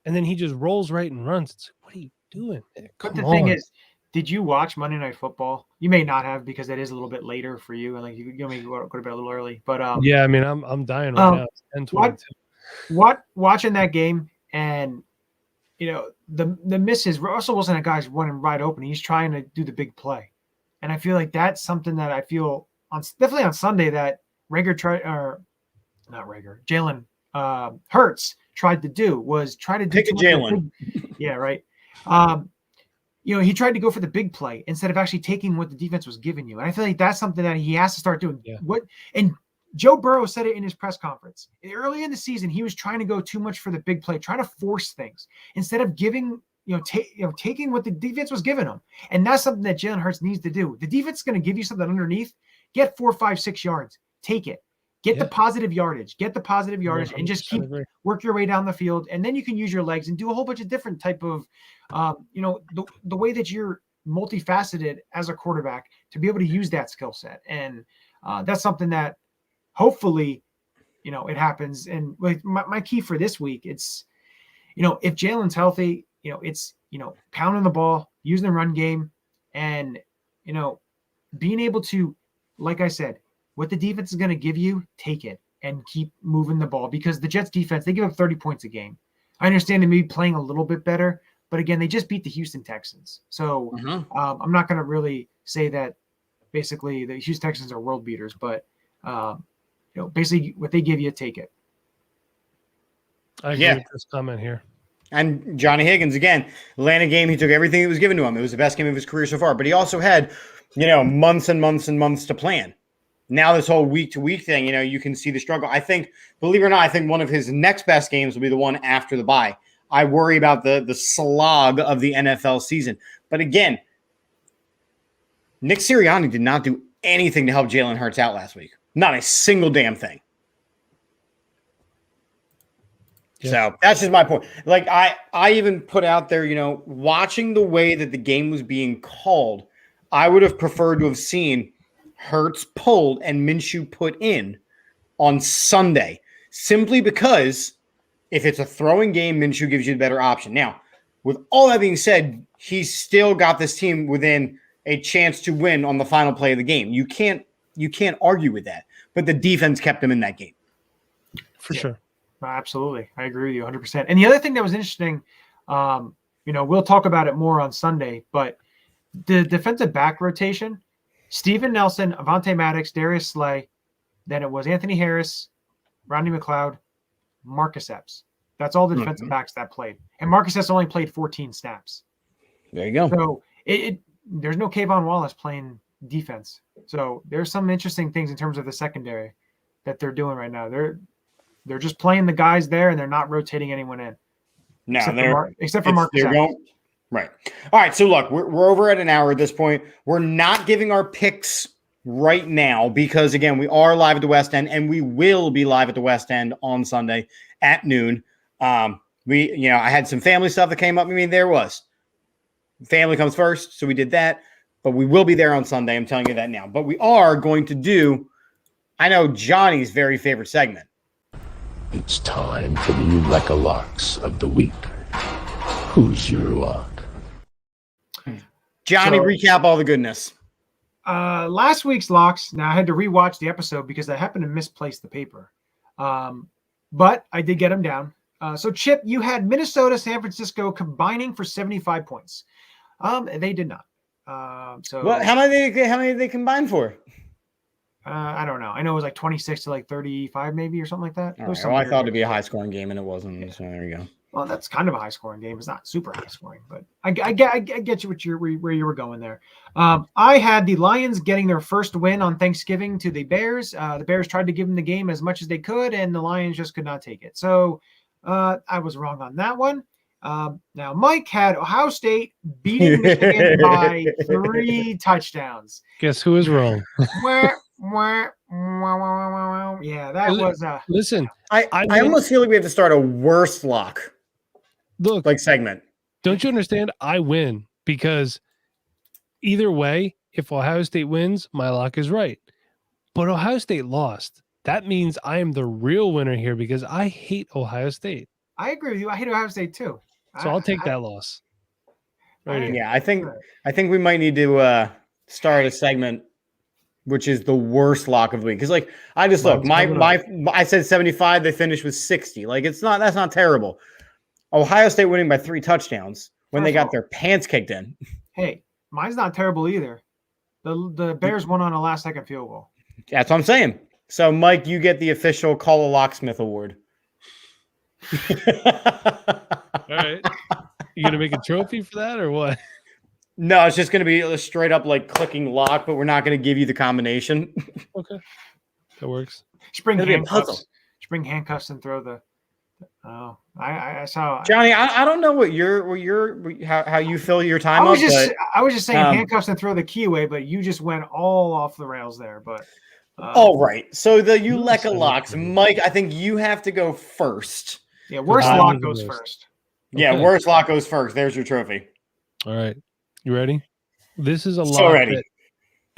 and then he just rolls right and runs. It's like, what are you doing, man? But the thing is, did you watch Monday Night Football? You may not have because it is a little bit later for you, and like you maybe go to bed a little early. But yeah, I mean, I'm dying right now. It's 10:22. Watching that game, and the misses. Russell Wilson had guys running right open. He's trying to do the big play, and I feel like that's something that I feel definitely on Sunday that Jalen Hurts tried to do pick a Jalen. Yeah, right. He tried to go for the big play instead of actually taking what the defense was giving you. And I feel like that's something that he has to start doing. Yeah. And Joe Burrow said it in his press conference. Early in the season, he was trying to go too much for the big play, trying to force things instead of giving, taking what the defense was giving him. And that's something that Jalen Hurts needs to do. The defense is going to give you something underneath. Get 4, 5, 6 yards. Take it. Get the positive yardage. And just work your way down the field. And then you can use your legs and do a whole bunch of different type of, the way that you're multifaceted as a quarterback to be able to use that skill set. And that's something that hopefully, it happens. And my key for this week, it's, if Jalen's healthy, it's, pounding the ball, using the run game, and, being able to, like I said, what the defense is going to give you, take it and keep moving the ball, because the Jets defense, they give up 30 points a game. I understand they may be playing a little bit better, but again, they just beat the Houston Texans. So I'm not going to really say that basically the Houston Texans are world beaters, but basically what they give you, take it. I agree with this comment here. And Johnny Higgins, again, Atlanta game, he took everything that was given to him. It was the best game of his career so far, but he also had, months and months and months to plan. Now this whole week-to-week thing, you can see the struggle. I think, believe it or not, I think one of his next best games will be the one after the bye. I worry about the slog of the NFL season. But again, Nick Sirianni did not do anything to help Jalen Hurts out last week. Not a single damn thing. Yeah. So that's just my point. Like I even put out there, watching the way that the game was being called, I would have preferred to have seen Hurts pulled and Minshew put in on Sunday, simply because if it's a throwing game, Minshew gives you the better option. Now, with all that being said, he's still got this team within a chance to win on the final play of the game. You can't argue with that. But the defense kept him in that game. For sure. Absolutely. I agree with you 100%. And the other thing that was interesting, we'll talk about it more on Sunday, but the defensive back rotation, Steven Nelson, Avonte Maddox, Darius Slay, then it was Anthony Harris, Rodney McLeod, Marcus Epps. That's all the defensive backs that played. And Marcus Epps only played 14 snaps. There you go. So there's no Kayvon Wallace playing defense. So there's some interesting things in terms of the secondary that they're doing right now. They're just playing the guys there, and they're not rotating anyone in. No, except for Marcus Epps. Right. All right. So look, we're over at an hour at this point. We're not giving our picks right now because, again, we are live at the West End, and we will be live at the West End on Sunday at noon. I had some family stuff that came up. I mean, there was family comes first, so we did that. But we will be there on Sunday. I'm telling you that now. But we are going to do, I know, Johnny's very favorite segment. It's time for the Eureka Locks of the week. Who's your lock? Johnny, recap all the goodness. Last week's locks. Now I had to rewatch the episode because I happened to misplace the paper. But I did get them down. So Chip, you had Minnesota, San Francisco combining for 75 points. They did not. How many did they combine for? I don't know. I know it was like 26 to like 35 maybe or something like that. Right. Well, I thought it'd be a high scoring game and it wasn't. Yeah. So there you go. Well, that's kind of a high scoring game. It's not super high scoring, but I get you where you were going there. I had the Lions getting their first win on Thanksgiving to the Bears. The Bears tried to give them the game as much as they could, and the Lions just could not take it. So I was wrong on that one. Now Mike had Ohio State beating Michigan by 3 touchdowns. Guess who is wrong? Yeah, that was Listen. I almost feel like we have to start a worst lock Look, segment. Don't you understand? I win because either way, if Ohio State wins, my lock is right. But Ohio State lost. That means I am the real winner here because I hate Ohio State. I agree with you. I hate Ohio State too. So I'll take that loss. Right. Yeah, I think we might need to start a segment which is the worst lock of the week. Because like I just look, I said 75, they finished with 60. Like that's not terrible. Ohio State winning by 3 touchdowns when they got their pants kicked in. Hey, mine's not terrible either. The Bears won on a last-second field goal. That's what I'm saying. So, Mike, you get the official Call a Locksmith Award. All right. You going to make a trophy for that or what? No, it's just going to be a straight up like clicking lock, but we're not going to give you the combination. Okay. That works. Spring handcuffs and throw the. Oh, I saw Johnny. I don't know what how you fill your time. I was just saying handcuffs and throw the key away, but you just went all off the rails there. But all right. So the Eureka locks, Mike. I think you have to go first. Yeah, worst lock goes first. Okay. Yeah, worst lock goes first. There's your trophy. All right, you ready? This is a lock that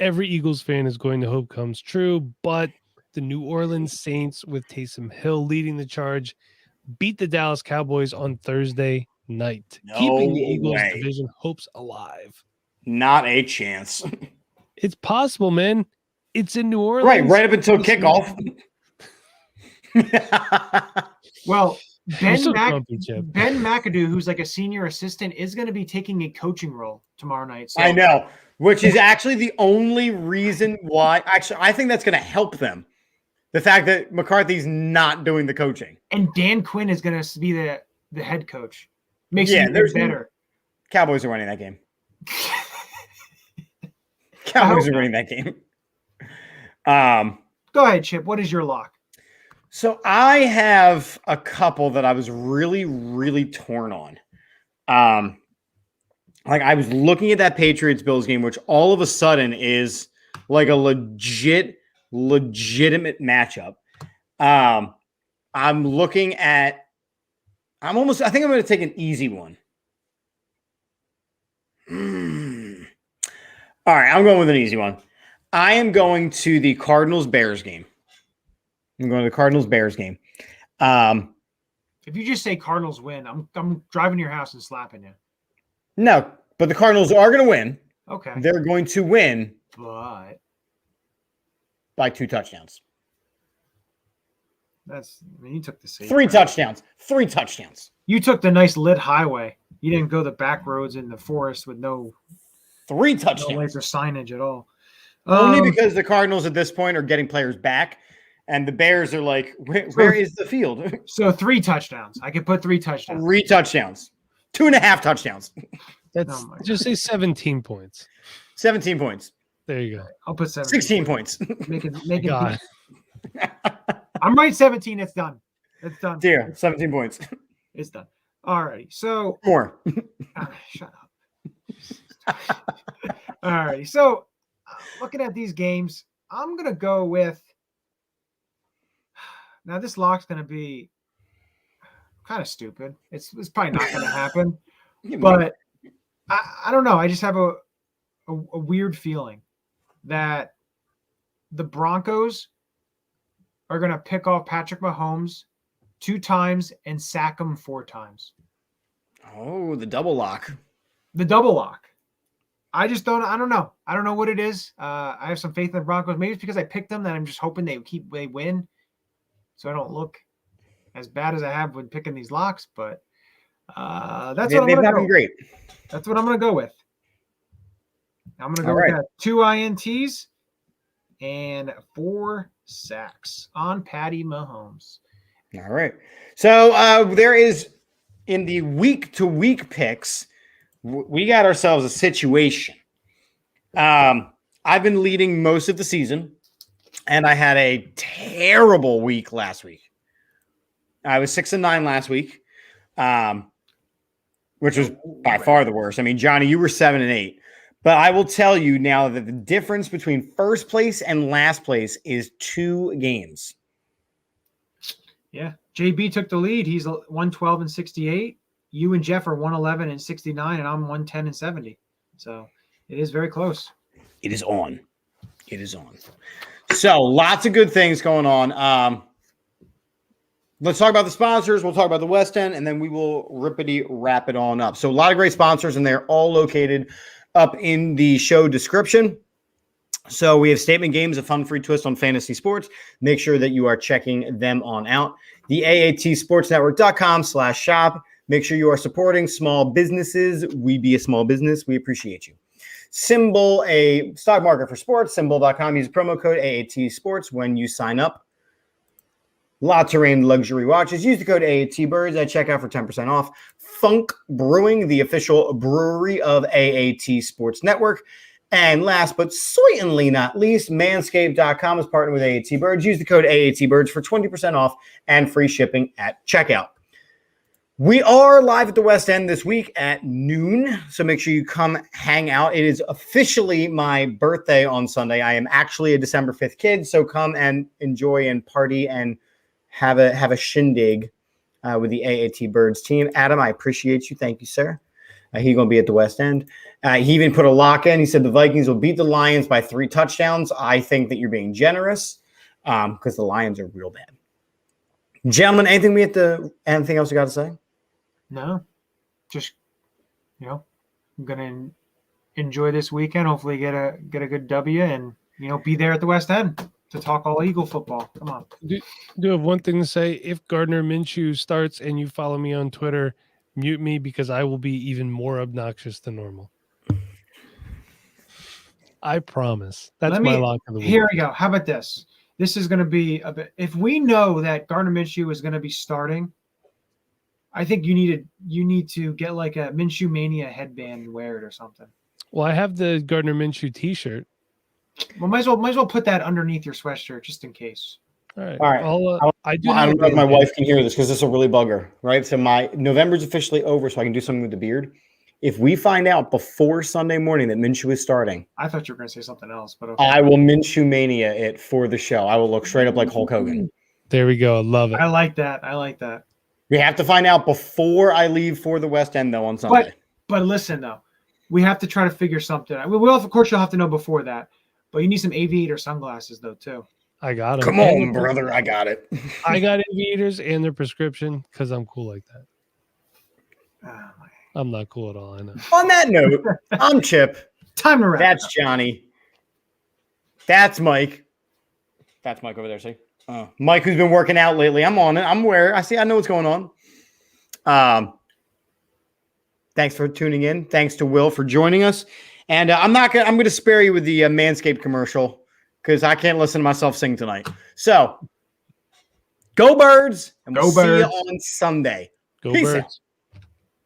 every Eagles fan is going to hope comes true, but the New Orleans Saints with Taysom Hill leading the charge beat the Dallas Cowboys on Thursday night, keeping the Eagles division hopes alive. Not a chance. It's possible, man. It's in New Orleans. Right up until kickoff. Well, Ben McAdoo, who's like a senior assistant, is going to be taking a coaching role tomorrow night. So. I know, which is actually the only reason why. Actually, I think that's going to help them. The fact that McCarthy's not doing the coaching. And Dan Quinn is going to be the head coach. Makes it even better. Cowboys are winning that game. Cowboys are winning that game. Go ahead, Chip. What is your lock? So I have a couple that I was really, really torn on. Like I was looking at that Patriots-Bills game, which all of a sudden is like a legitimate matchup. I'm looking at I think I'm going to take an easy one. All right, I'm going with an easy one. I am going to the Cardinals-Bears game. I'm going to the Cardinals-Bears game. If you just say Cardinals win, I'm driving to your house and slapping you. No, but the Cardinals are going to win. Okay. They're going to win. But by 2 touchdowns. You took the safe. 3 touchdowns. 3 touchdowns. You took the nice lit highway. You didn't go the back roads in the forest with no 3 touchdowns. No laser signage at all. Only because the Cardinals at this point are getting players back, and the Bears are like, where is the field? So 3 touchdowns. I could put 3 touchdowns. 3 touchdowns. 2.5 touchdowns. That's just say 17 points. 17 points. There you go. I'll put 17. 16 points. Make it I'm right. 17. It's done. It's done. Dear, 17 points. It's done. All righty. So more. Shut up. All righty. So looking at these games, I'm gonna go with. Now this lock's gonna be kind of stupid. It's probably not gonna happen, but I don't know. I just have a weird feeling that the Broncos are going to pick off Patrick Mahomes 2 times and sack him 4 times. Oh, the double lock. The double lock. I don't know. I don't know what it is. I have some faith in the Broncos. Maybe it's because I picked them that I'm just hoping they win so I don't look as bad as I have when picking these locks, but that's what I'm going to go. Great. That's what I'm going to go with. I'm going to go with that. 2 INTs and 4 sacks on Patty Mahomes. All right. So there is in the week-to-week picks, we got ourselves a situation. I've been leading most of the season, and I had a terrible week last week. I was 6-9 last week, which was by far the worst. I mean, Johnny, you were 7-8. But I will tell you now that the difference between first place and last place is 2 games. Yeah. JB took the lead. He's 112 and 68. You and Jeff are 111 and 69, and I'm 110 and 70. So it is very close. It is on. It is on. So lots of good things going on. Let's talk about the sponsors. We'll talk about the West End, and then we will wrap it on up. So a lot of great sponsors, and they're all located up in the show description. So we have Statement Games, a fun free twist on fantasy sports. Make sure that you are checking them on out. The AATSportsNetwork.com/shop. Make sure you are supporting small businesses. We be a small business. We appreciate you. Symbol, a stock market for sports. Symbol.com. Use promo code AAT Sports when you sign up. La Terrain Luxury Watches. Use the code AATBirds at checkout for 10% off. Funk Brewing, the official brewery of AAT Sports Network. And last but certainly not least, Manscaped.com is partnered with AATBirds. Use the code AATBirds for 20% off and free shipping at checkout. We are live at the West End this week at noon, so make sure you come hang out. It is officially my birthday on Sunday. I am actually a December 5th kid, so come and enjoy and party and have a shindig with the AAT Birds team. Adam, I appreciate you. Thank you, sir. He's going to be at the West End. He even put a lock in. He said the Vikings will beat the Lions by 3 touchdowns. I think that you're being generous because the Lions are real bad. Gentlemen, anything else you got to say? No, just, I'm going to enjoy this weekend. Hopefully get a good W and, be there at the West End to talk all Eagle football. Come on. Do have one thing to say. If Gardner Minshew starts and you follow me on Twitter, mute me because I will be even more obnoxious than normal. I promise. That's my lock of the week. Here we go. How about this? This is going to be a bit. If we know that Gardner Minshew is going to be starting, I think you need to get like a Minshew Mania headband and wear it or something. Well, I have the Gardner Minshew T-shirt. Well, might as well put that underneath your sweatshirt just in case. All right. I don't know if my wife can hear this because this will really bug her, right? So my November's officially over, so I can do something with the beard. If we find out before Sunday morning that Minshew is starting, I thought you were going to say something else, but okay. I will Minshew Mania it for the show. I will look straight up like Hulk Hogan. There we go. I love it. I like that. We have to find out before I leave for the West End, though, on Sunday. But listen, though, we have to try to figure something out. Well, of course, you'll have to know before that, but you need some aviator sunglasses, though, too. I got them. Come on, brother. I got it. I got aviators and their prescription because I'm cool like that. I'm not cool at all. I know. On that note, I'm Chip. Time to wrap. That's Johnny. That's Mike. That's Mike over there. See? Mike, who's been working out lately. I'm on it. I'm aware. I know what's going on. Thanks for tuning in. Thanks to Will for joining us. And I'm going to spare you with the Manscaped commercial because I can't listen to myself sing tonight. So go Birds, and we'll see you on Sunday. Go Peace Birds. out.